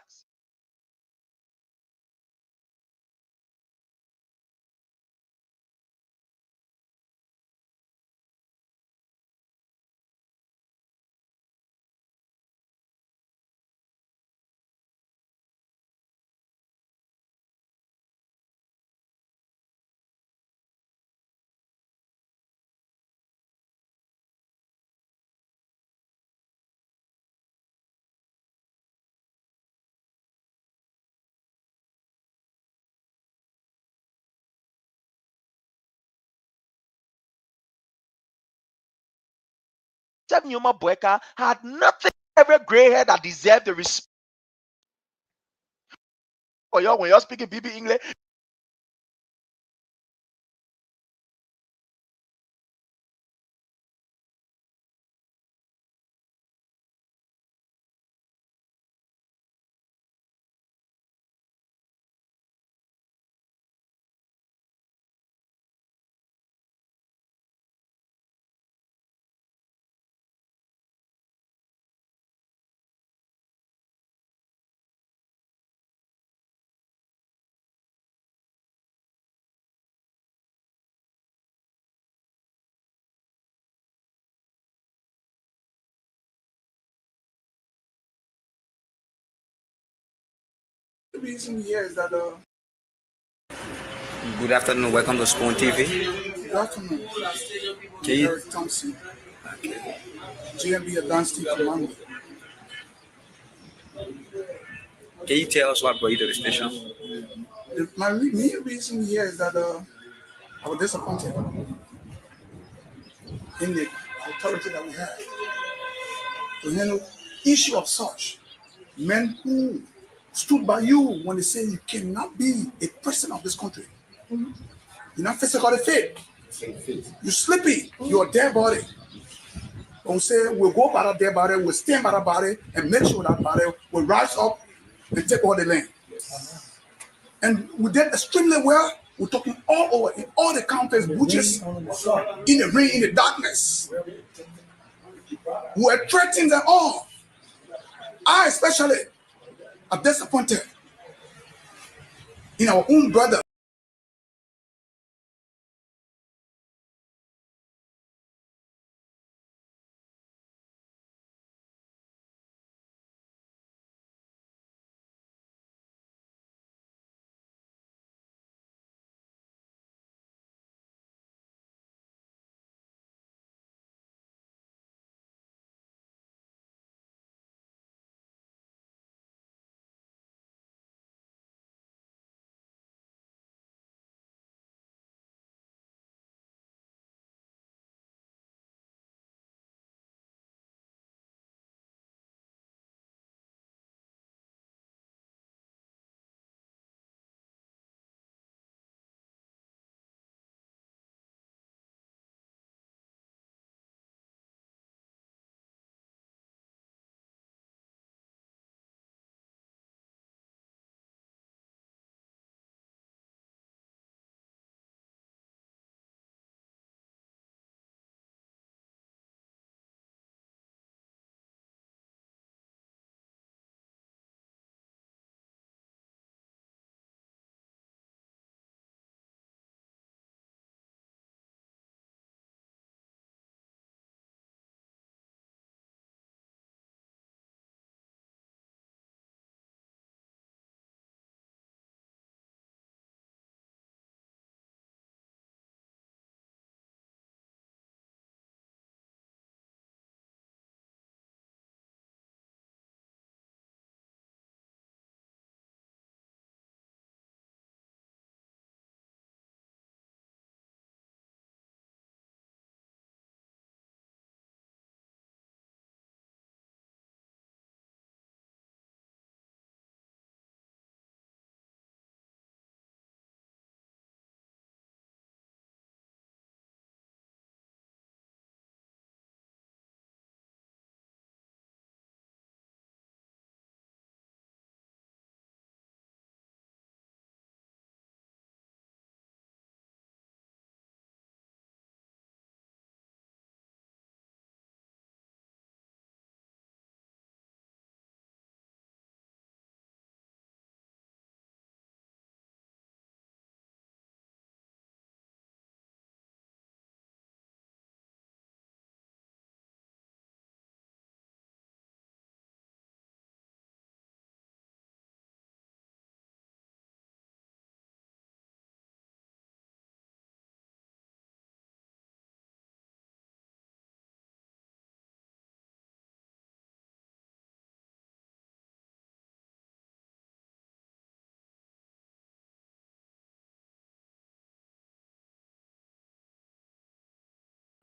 Joseph Nyuma Boakai had nothing, every gray hair that deserved the respect. For you, when you're speaking BB English, The reason here is that Good afternoon, welcome to Spoon TV. good afternoon. Can you, Eric Thompson, GMB Advanced Team Commander. can you tell us what brought you to the station? My main reason here is that I was disappointed in the authority that we have to handle issue of such men who stood by you when they say you cannot be a president of this country. You're not physically fit. You're sleepy. You're a dead body. Don't say we'll go by that dead body, we'll stand by that body and make sure that body will rise up and take all the land. And we did extremely well. We're talking all over, in all the counties, butchers, in the rain, in the darkness. We're threatening them all. I especially am disappointed in our own brother.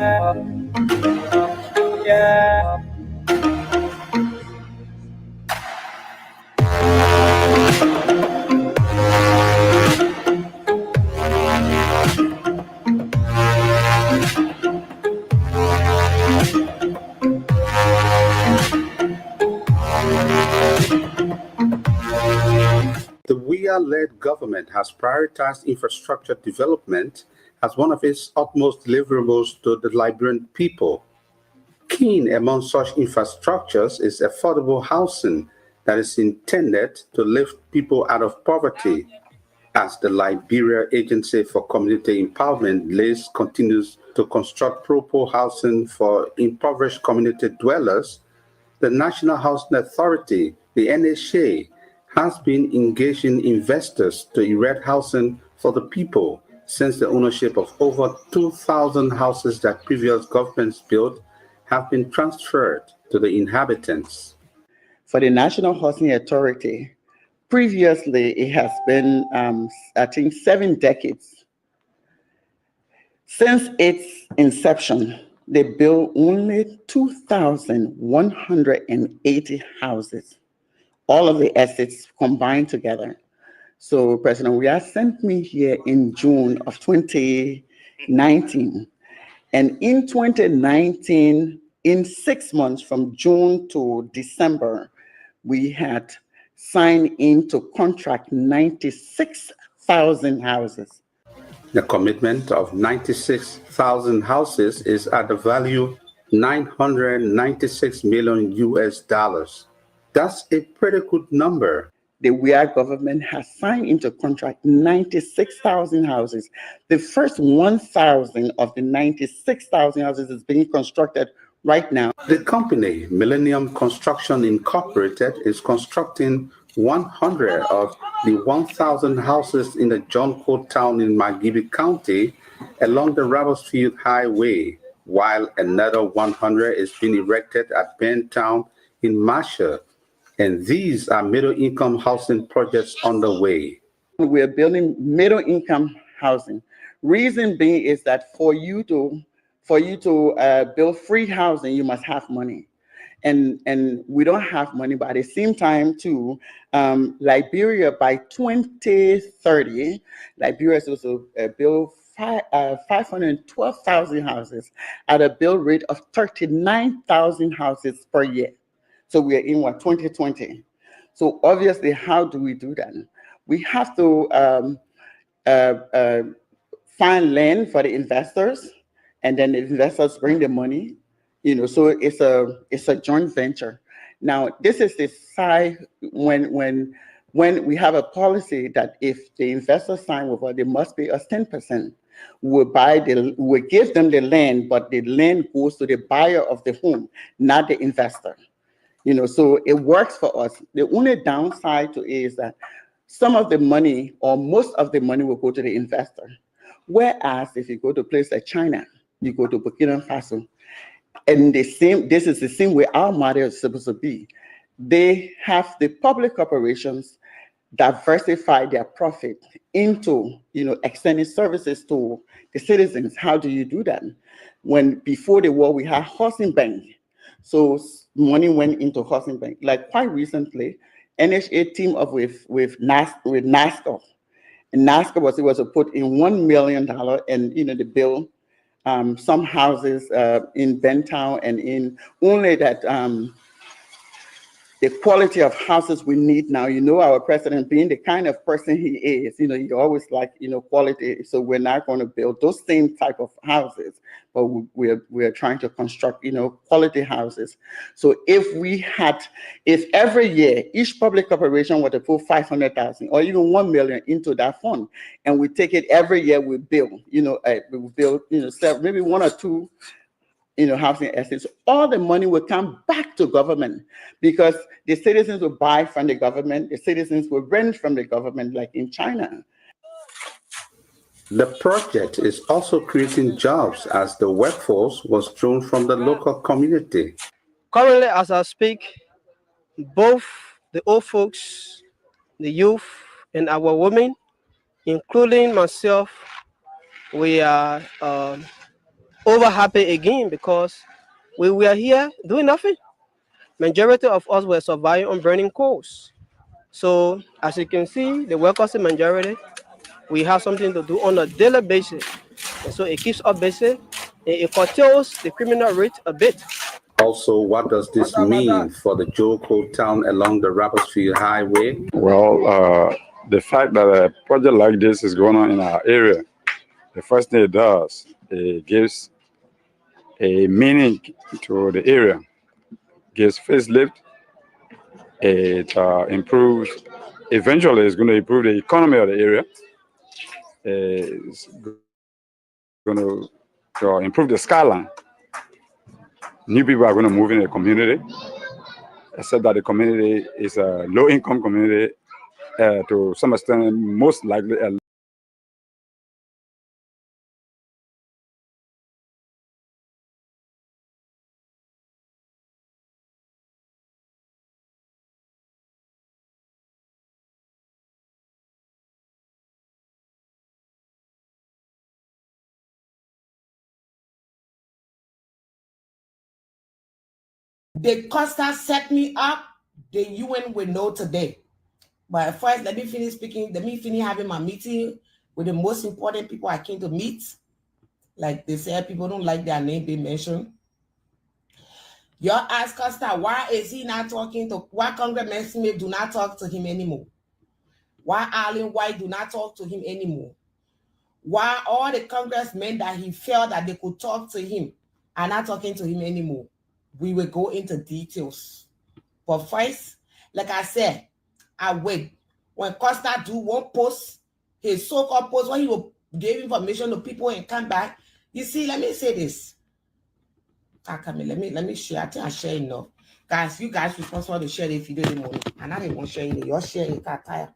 The WIA-led government has prioritized infrastructure development as one of its utmost deliverables to the Liberian people. Key among such infrastructures is affordable housing that is intended to lift people out of poverty. As the Liberia Agency for Community Empowerment LACE continues to construct proper housing for impoverished community dwellers, the National Housing Authority, the NHA, has been engaging investors to erect housing for the people since the ownership of over 2,000 houses that previous governments built have been transferred to the inhabitants. For the National Housing Authority, previously it has been, I think, 7 decades. Since its inception, they built only 2,180 houses. All of the assets combined together. So President Weah sent me here in June of 2019. And in 2019, in 6 months from June to December, we had signed into contract 96,000 houses. The commitment of 96,000 houses is at the value $996 million US. That's a pretty good number. The WIA government has signed into contract 96,000 houses. The first 1,000 of the 96,000 houses is being constructed right now. The company, Millennium Construction Incorporated, is constructing 100 of the 1,000 houses in the John Coe town in Magibi County along the Ravensfield Highway, while another 100 is being erected at Bentown in Masha. And these are middle-income housing projects underway. We're building middle-income housing. Reason being is that for you to build free housing, you must have money. And we don't have money, but at the same time, too, Liberia by 2030, Liberia is also build 512,000 houses at a build rate of 39,000 houses per year. So we are in 2020. So obviously, how do we do that? We have to find land for the investors, and then the investors bring the money. So it's a joint venture. Now, this is the side when we have a policy that if the investors sign with us, they must pay us 10%. We'll give them the land, but the land goes to the buyer of the home, not the investor. So it works for us. The only downside to it is that some of the money or most of the money will go to the investor. Whereas if you go to a place like China, you go to Burkina Faso, and this is the same way our model is supposed to be. They have the public corporations diversify their profit into, extending services to the citizens. How do you do that? When before the war, we had housing bank. So money went into housing bank. Like quite recently, NHA teamed up with NASCO. And NASCO was able to put in $1 million and, they build some houses in Bentown, and in only that the quality of houses we need now. Our president being the kind of person he is, he always like, quality. So we're not going to build those same type of houses, but we're trying to construct, quality houses. So if every year each public corporation were to put 500,000 or even 1 million into that fund, and we take it every year, we build, maybe 1 or 2 housing assets, all the money will come back to government because the citizens will buy from the government, the citizens will rent from the government, like in China. The project is also creating jobs as the workforce was drawn from the local community. Currently, as I speak, both the old folks, the youth, and our women, including myself, we are over happy again because we were here doing nothing. Majority of us were surviving on burning coals. So as you can see, the workers in majority, we have something to do on a daily basis. And so it keeps us busy and it curtails the criminal rate a bit. Also, what does this mean for the Joko town along the Rappersfield Highway? Well, the fact that a project like this is going on in our area, the first thing it does, it gives a meaning to the area, gives facelift, it improves, eventually it's going to improve the economy of the area, it's going to improve the skyline. New people are going to move in the community, except that the community is a low-income community, to some extent, most likely a The Costa set me up, the UN will know today. But first, let me finish speaking. Let me finish having my meeting with the most important people I came to meet. Like they said, people don't like their name being mentioned. Y'all ask Costa, why is he not talking to, why Congressman Smith do not talk to him anymore? Why Allen White do not talk to him anymore? Why all the congressmen that he felt that they could talk to him are not talking to him anymore? We will go into details. But first, like I said, I wait. When Costa do one post, his so-called post, when he will give information to people and come back, you see, let me say this. Let me share. I think I share enough. Guys, you guys responsible to share the video in the morning. And I didn't want to share it. You're sharing it. I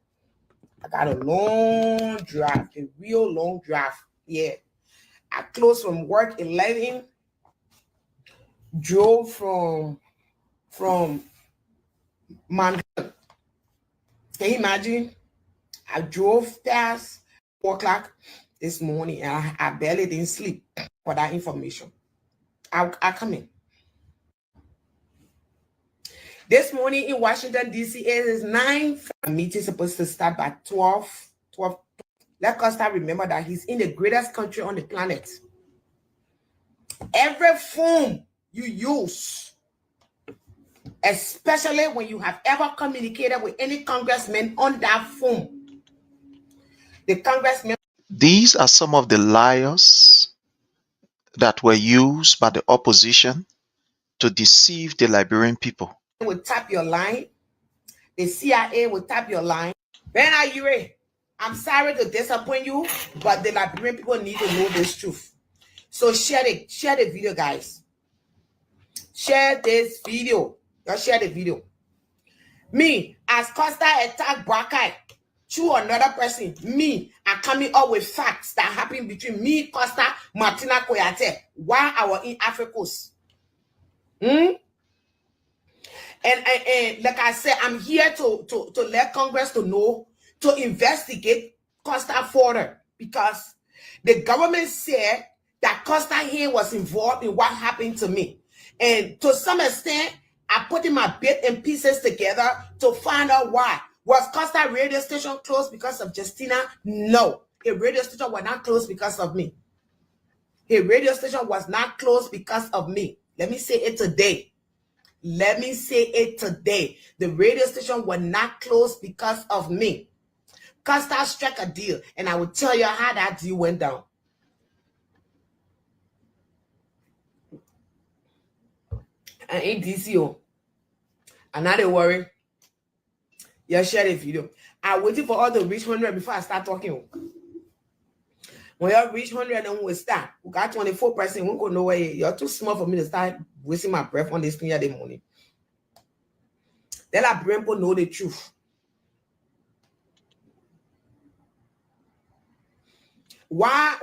got a long draft, a real long draft. Yeah. I closed from work 11. Drove from Manhattan. Can you imagine? I drove past 4 o'clock this morning and I barely didn't sleep for that information. I come in. This morning in Washington, D.C., it is 9. The meeting is supposed to start by 12. Let Costa remember that he's in the greatest country on the planet. Every phone you use, especially when you have ever communicated with any congressman on that phone, the congressman. These are some of the liars that were used by the opposition to deceive the Liberian people. Will tap your line. The CIA will tap your line. Ben Ayure, I'm sorry to disappoint you, but the Liberian people need to know this truth. So share the video, guys. Share this video. Y'all share the video. Me, as Costa attack Boakai to another person, me, I'm coming up with facts that happened between me, Costa, Martina Koyate, while I was in Africos. And like I said, I'm here to let Congress to know, to investigate Costa further, because the government said that Costa here was involved in what happened to me. And to some extent, I put in my bit and pieces together to find out why. Was Costa radio station closed because of Justina? No. A radio station was not closed because of me. A radio station was not closed because of me. Let me say it today. Let me say it today. The radio station was not closed because of me. Costa struck a deal, and I will tell you how that deal went down. And in DCO, and now they worry. Yeah, share the video. I'm waiting for all the reach 100 before I start talking. When you reach 100, then we'll start. We got 24%. We won't go nowhere. You're too small for me to start wasting my breath on this thing at the morning. Then I bring people know the truth. Why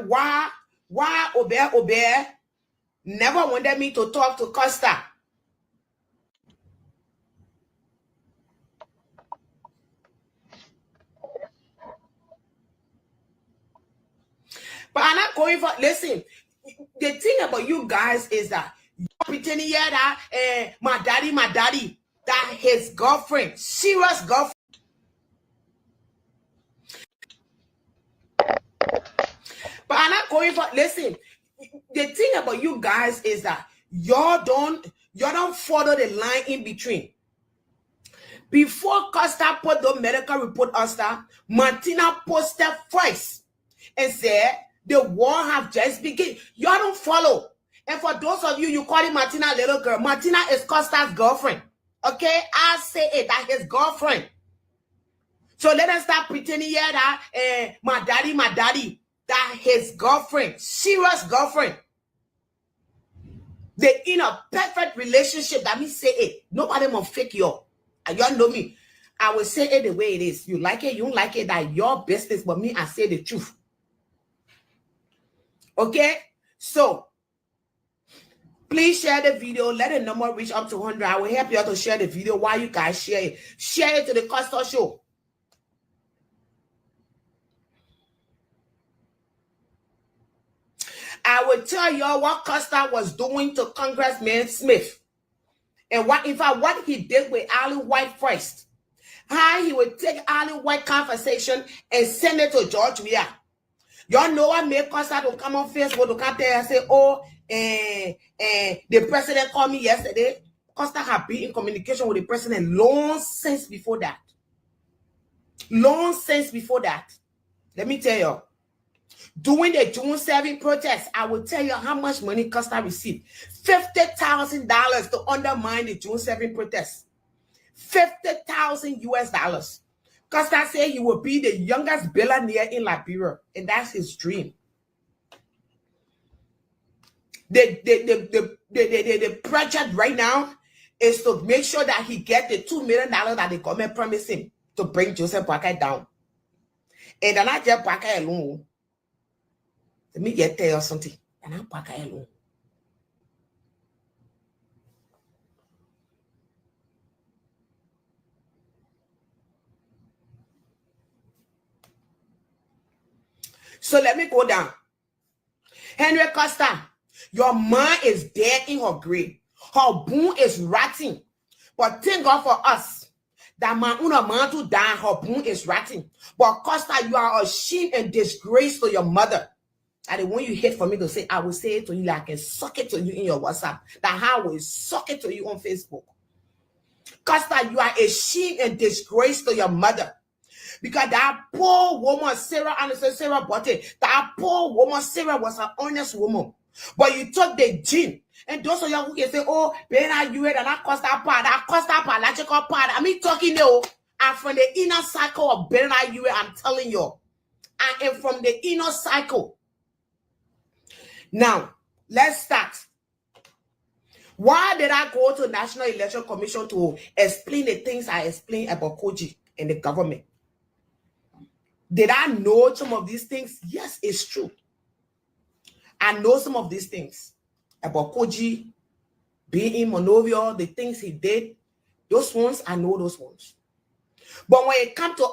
Obey never wanted me to talk to Costa? But I'm not going for, listen, the thing about you guys is that you're pretending here that my daddy, that his girlfriend, serious girlfriend. But I'm not going for, listen, the thing about you guys is that y'all don't follow the line in between. Before Costa put the medical report Costa, Martina posted first and said the war have just begun. Y'all don't follow. And for those of you, you call it Martina little girl. Martina is Costa's girlfriend. Okay? I say it, that his girlfriend. So let us stop pretending here that my daddy, that his girlfriend, serious girlfriend. They in a perfect relationship. That means say it. Nobody must fake y'all. And y'all know me. I will say it the way it is. You like it, you don't like it, that your business. But me, I say the truth. Okay? So, please share the video. Let the number reach up to 100. I will help you out to share the video while you guys share it. Share it to the Costa show. I will tell y'all what Costa was doing to Congressman Smith. And what, in fact, what he did with Allen White first. How he would take Allen White conversation and send it to George Weah. Y'all know what made Costa to come on Facebook to come there and say, oh, the president called me yesterday. Costa had been in communication with the president long since before that. Long since before that. Let me tell you. During the June 7 protest, I will tell you how much money Costa received. $50,000 to undermine the June 7 protest. $50,000 US. Costa said he will be the youngest billionaire in Liberia, and that's his dream. The project right now is to make sure that he gets the $2 million that the government promised him to bring Joseph Boakai down. And then not just Boakai alone. Let me tell you something. And I'm Boakai alone. So let me go down. Henry Costa, your mom is dead in her grave. Her bone is rotting. But thank God for us that my own man to die, her bone is rotting. But Costa, you are ashamed and disgrace to your mother. And the one you hate for me to say, I will say it to you like I can suck it to you in your WhatsApp. That how I will suck it to you on Facebook. Costa, you are ashamed and disgrace to your mother. Because that poor woman, Sarah Anderson, Sarah Botte, that poor woman, Sarah was an honest woman. But you took the gene. And those of you who can say, oh, Ben, you had that Costa part, logical part. I mean, talking now, I'm from the inner cycle of Ben, I'm telling you. I am from the inner cycle. Now, let's start. Why did I go to National Election Commission to explain the things I explained about Koji and the government? Did I know some of these things? Yes, it's true. I know some of these things about Koji, being in Monrovia, the things he did. Those ones, I know those ones. But when it comes to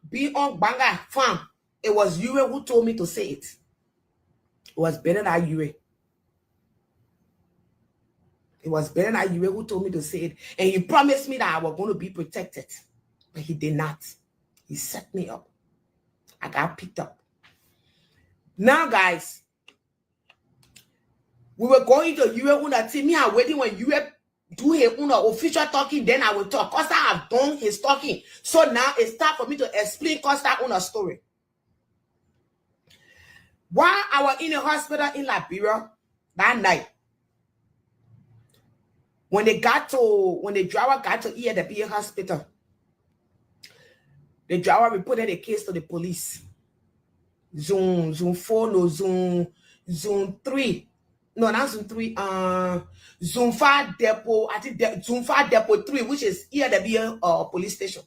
being on Banga farm, it was Yue who told me to say it. It was better than Yue. It was better than Yue who told me to say it. And he promised me that I was going to be protected. But he did not. He set me up. I got picked up. Now, guys, we were going to Yue Una team. Me, I'm waiting when Yue do his official talking, then I will talk. Costa have done his talking. So now it's time for me to explain Costa Una story. While I was in a hospital in Liberia that night, when the driver got to the hospital, the driver reported the case to the police. Zone 4, no, zone 3. No, not zone 3. Zone 5 depot, I think zone 5 depot 3, which is here police station.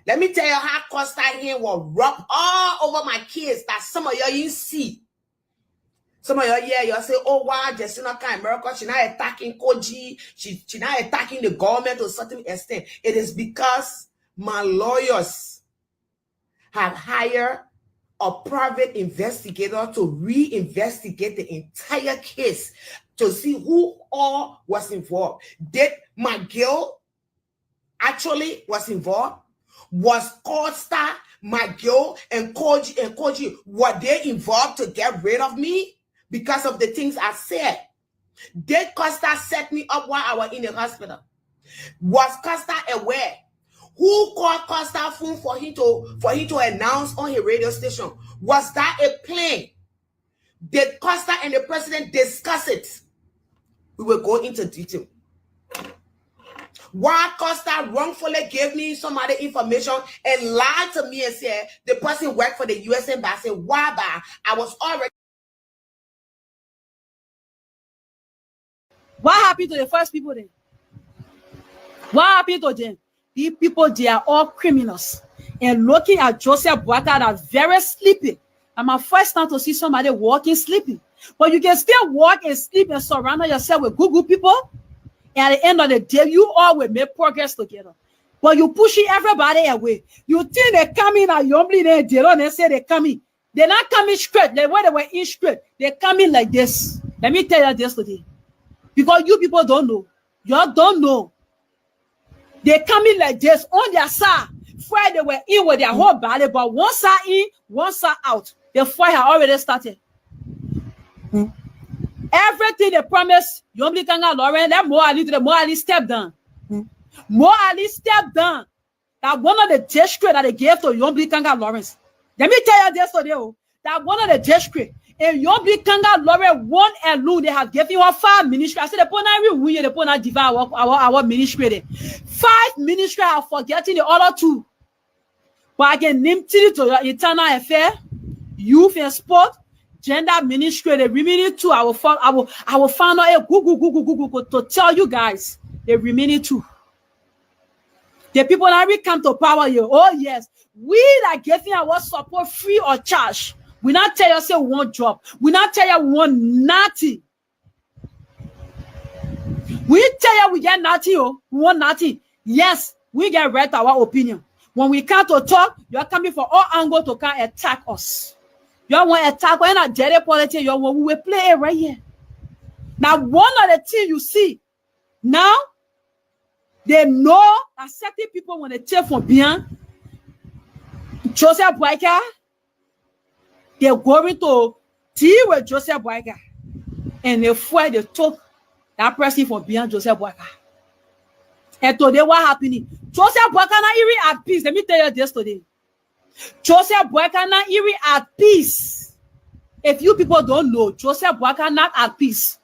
Let me tell you how Costa here will rub all over my kids that some of y'all you see. Some of y'all, yeah, y'all say, oh, wow, Justina kind America, she not attacking Koji, she not attacking the government to a certain extent. It is because my lawyers have hired a private investigator to reinvestigate the entire case to see who all was involved. Did my girl actually was involved? Was Costa, my girl, and Koji, were they involved to get rid of me because of the things I said? Did Costa set me up while I was in the hospital? Was Costa aware? Who called Costa phone for him to announce on his radio station? Was that a plan? Did Costa and the president discuss it? We will go into detail. Why Costa wrongfully gave me some other information and lied to me and said the person worked for the U.S. Embassy? Why? I was already. What happened to the first people then? What happened to them? These people, they are all criminals. And looking at Joseph Boakai, that's very sleepy. I'm my first time to see somebody walking sleeping. But you can still walk and sleep and surround yourself with good people. And at the end of the day, you all will make progress together. But you pushing everybody away. You think they come in at Yombly, they don't say they come in. They're not coming straight. They were in straight. They come in like this. Let me tell you this today. Because you people don't know. Y'all don't know. They come in like this on their side. Where they were in with their whole body, but one side in, one side out. The fight had already started. Everything they promised, Yombly Kanga Lauren, let Mo Ali step down. Mo Ali step down. That one of the districts that they gave to Yombly Kanga Lawrence. Let me tell you this today. That one of the districts, and Yombly Kanga Lawrence one alone, they have given her 5 ministry. I said, the pona we the pona divide our ministry. 5 ministry are forgetting the other 2. But I can name to your internal affair, youth and sport, gender ministry. The remaining 2, I will find out a Google to tell you guys the remaining 2. The people that will come to power here. Oh yes, we are getting our support free or charge. We not tell you say we want job. We not tell you we want nothing. We tell you we get nothing. Oh, we want nothing. Yes, we get right our opinion. When we come to talk, you are coming for all angles to come attack us. You want to attack when a dirty politics. You want we will play it right here. Now, one of the things you see now, they know that certain people when they take from beyond Joseph Boakai, they're going to deal with Joseph Boakai, and they took that person from beyond Joseph Boakai. And today, what happening? Joseph Boakai not even at peace. Let me tell you this today. Joseph Boakai not even at peace. If you people don't know, Joseph Boakai not at peace.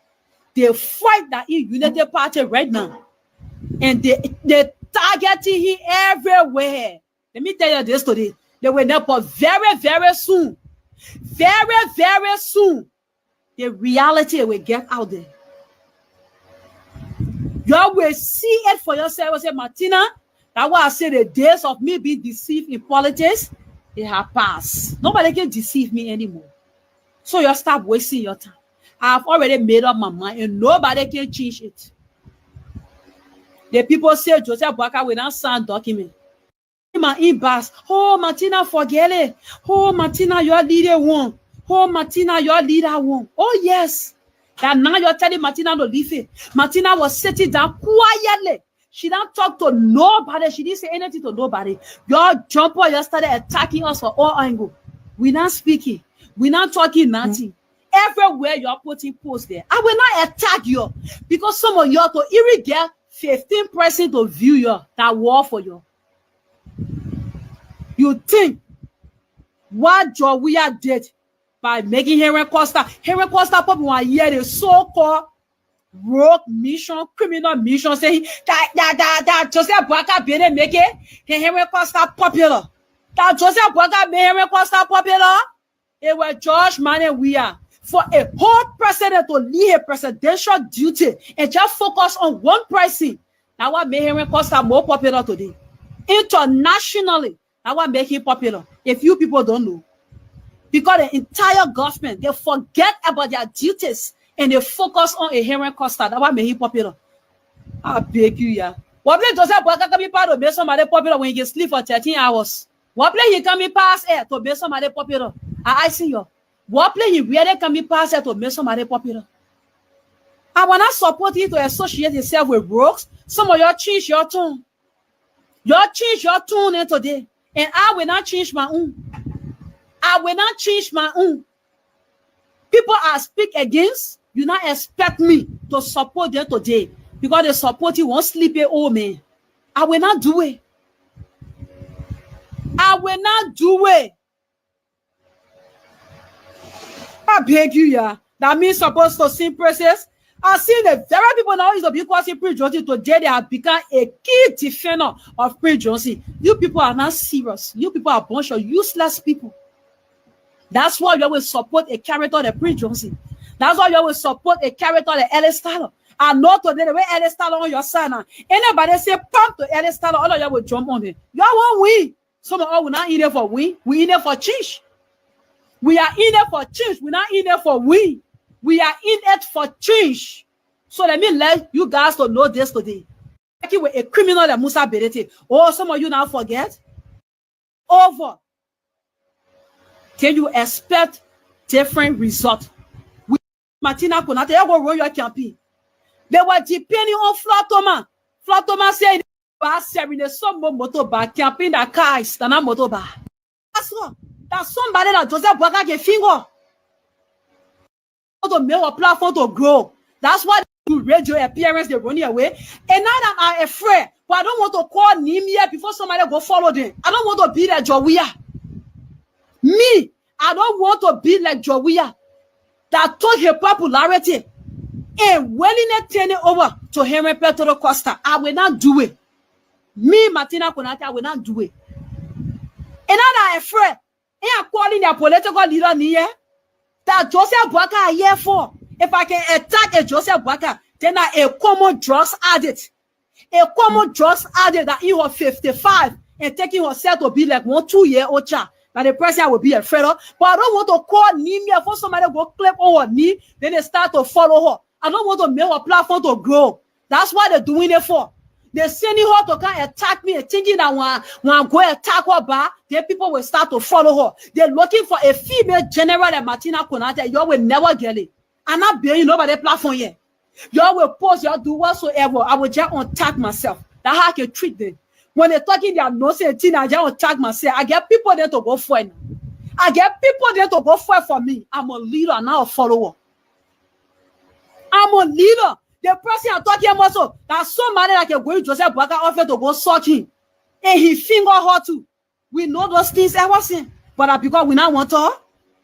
They fight that in United Party right now. And they targeting him everywhere. Let me tell you this today. They will not, but very, very soon. Very, very soon. The reality will get out there. You will see it for yourself. I say, Martina, that's why I say the days of me being deceived in politics, they have passed. Nobody can deceive me anymore. So you stop wasting your time. I've already made up my mind and nobody can change it. The people say Joseph Boakai will not sign document. My inbox. Oh, Martina, forget it. Oh, Martina, your leader won. Oh, Martina, your leader won. Oh, yes. And now you're telling Martina to leave it. Martina was sitting down quietly. She didn't talk to nobody. She didn't say anything to nobody. Your jumper just started attacking us for all angles. We're not speaking. We're not talking nothing. Everywhere you're putting posts there. I will not attack you because some of you to even get 15% to view you that war for you. You think what job we are did by making Henry Costa probably 1 year the so-called rogue mission, criminal mission, say that Joseph Boakai didn't make it. Henry Costa popular. That Joseph Boakai made Henry Costa popular. It was George Manning we are. For a whole president to leave a presidential duty and just focus on one person. Now what made Henry Costa more popular today? Internationally, now what make him popular? If you people don't know. Because the entire government, they forget about their duties and they focus on a Henry Costa. That's what made him popular. I beg you, yeah. What place Joseph Boakai can be part of make somebody popular when he can sleep for 13 hours? What place he can be past air to make somebody popular? I see you. What play you where they can be passed to make somebody popular. I will not support you to associate yourself with brooks. Some of you change your tune. You change your tune today. And I will not change my own. I will not change my own. People I speak against, you not expect me to support them today. Because they support you won't sleep a old man. I will not do it. I will not do it. I beg you, yeah. That means supposed to sing praises. I see the very people now is because Prince Johnson today they have become a key defender of Prince Johnson. You people are not serious. You people are a bunch of useless people. That's why you will support a character like Prince Johnson. That's why you will support a character like Ellis Tyler. I know today the way Ellis Tyler on your side now. Anybody say pump to Ellis Tyler, all of you will jump on it. You won't win. Some of us will not in there for win. We in there for change. We are in there for change. We're not in there for win. We are in it for change. So let me let you guys to know this today. Like you were a criminal like Musa Berete. Oh, some of you now forget. Over. Can you expect different results? With Martina Konate, you go run your campaign. They were depending on Flatoma. Flatoma said, some motor bar campaign that car is not motor bar. That's what. That's somebody that Joseph Boakai get finger. To make a platform to grow. That's why they do radio appearance, they run away. And now that I'm afraid, but I don't want to call Nimia before somebody go follow them. I don't want to be like Jowia. Me, I don't want to be like Jowia that took her popularity and willing to turn it over to Henry Petro Costa. I will not do it. Me, Martina Konate, I will not do it. And now that I'm afraid, and I'm calling their political leader near that Joseph Boakai here for. If I can attack a Joseph Boakai, then a common drugs addict. A common drugs addict that he was 55 and taking herself to be like 1-2-year-old child. That the person will be afraid of. But I don't want to call Nimia for somebody to go clip on her knee, then they start to follow her. I don't want to make a platform to grow. That's what they're doing it for. They're sending her to come attack me and thinking that when I go attack her back, then people will start to follow her. They're looking for a female general like Martina Konate. Y'all will never get it. I'm not being nobody platform yet. Y'all will post, y'all do whatsoever. I will just attack myself. That's how I can treat them. When they're talking their nonsense, I just attack myself. I get people there to go for it. I get people there to go for it for me. I'm a leader, not a follower. I'm a leader. The person I'm talking about, so that's somebody that can go to Joseph Boakai offer to go search him. And he finger her too. We know those things I was saying. But because we not want her,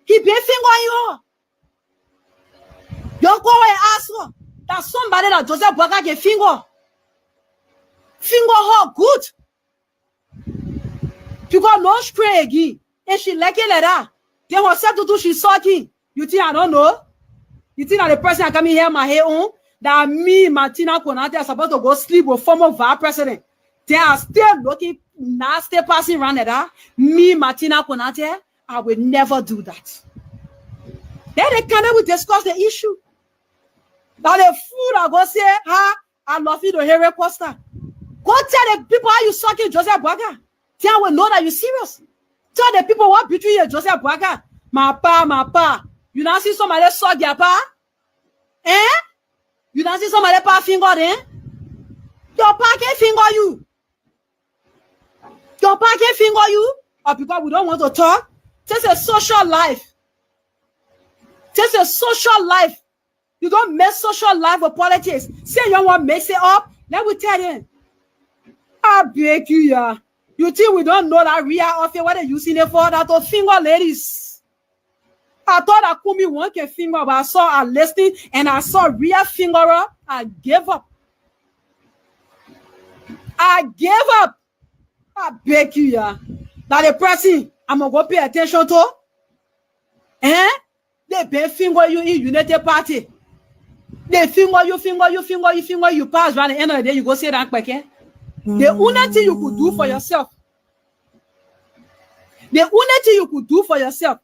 he be fingering her. Don't go and ask her. That's somebody that Joseph Boakai can finger. Finger her good. Because no spray again. And she like it like that. Then herself to do she sucking. You think I don't know? You think that the person I come here my hair on? That me, Martina Konate, are supposed to go sleep with former vice president. They are still looking, nasty passing around that. Me, Martina Konate, I will never do that. Then they cannot discuss the issue. Now the fool are going to say, I love you to Henry Costa. Go tell the people how you sucking Joseph Boakai. Tell will know that you're serious. Tell the people what between you Joseph Boakai. My pa. You don't see somebody suck your pa? Eh? You don't see somebody pa finger then? Your pa can finger you. Your pa can finger you. Or because we don't want to talk. Just a social life. Just a social life. You don't mess social life with politics. Say you want to mix it up. Let me tell you. I beg you, yeah. You think we don't know that real offer what they're using it for? That to finger ladies. I thought I could be one can finger, but I saw a listing and I saw real fingerer. I gave up. I beg you, yeah. That the person I'm gonna go pay attention to. They been finger you in United Party. They finger you pass by the end of the day, you go say that quick. The only thing you could do for yourself. The only thing you could do for yourself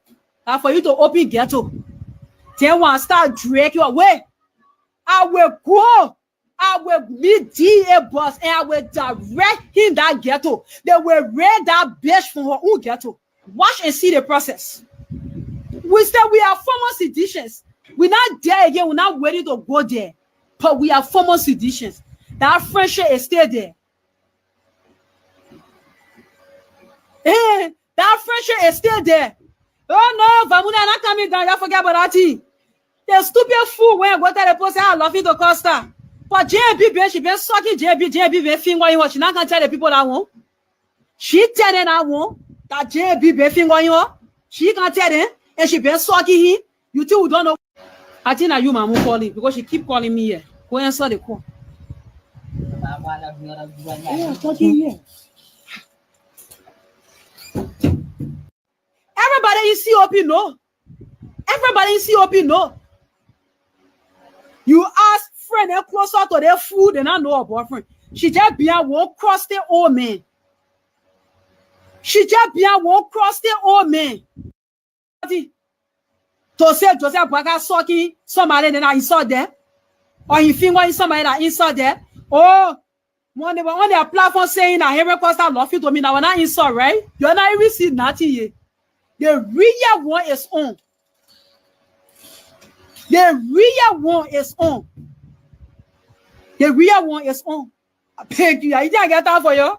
is for you to open ghetto. Then when I start drag you away, I will go. I will meet DA boss and I will direct him that ghetto. They will raid that bitch from her own ghetto. Watch and see the process. We said we are former seditions. We're not there again. We're not ready to go there. But we are former seditions. That friendship is still there. That friendship is still there. Oh no, Vamuna not coming down. You forget about that thing. The stupid fool when I go to the post, I love it to Costa. But JB, she been sucking JB been fingering what she not gonna tell the people that won't. She tell them that won't. That JB been fingering what. She can tell them, and she been sucking him. You two don't know. I think that you mama calling because she keep calling me here. Go answer the call. Yeah, talking here. Everybody in COP know. Everybody in COP know. You ask friend and closer to their food and I know her boyfriend. She just be a walk cross the old man. She just be a walk cross the old man. To say Joseph Boakai sucking somebody that I saw there. Or he fingering somebody that he saw there. Oh, when they were on their platform saying that Henry Costa love you to me now when I insult, right? You're not even seeing nothing yet. The real one is on. The real one is on. The real one is on. I beg you. I didn't get time for you.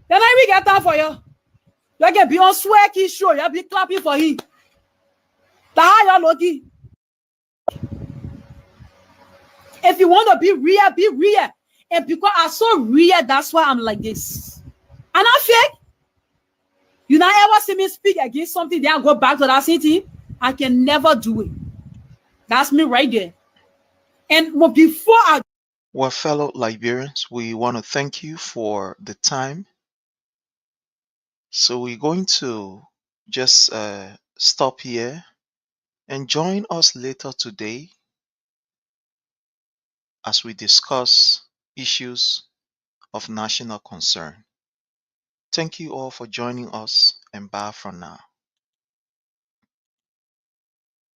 Then I will get time for you. You can be on sweaty show. You'll be clapping for him. That's how you're lucky. If you want to be real, be real. And because I'm so real, that's why I'm like this. And I'm fake. You not ever see me speak against something, then I go back to that city. I can never do it. That's me right there. And before I... Well, fellow Liberians, we want to thank you for the time. So we're going to just stop here and join us later today as we discuss issues of national concern. Thank you all for joining us, and bye for now.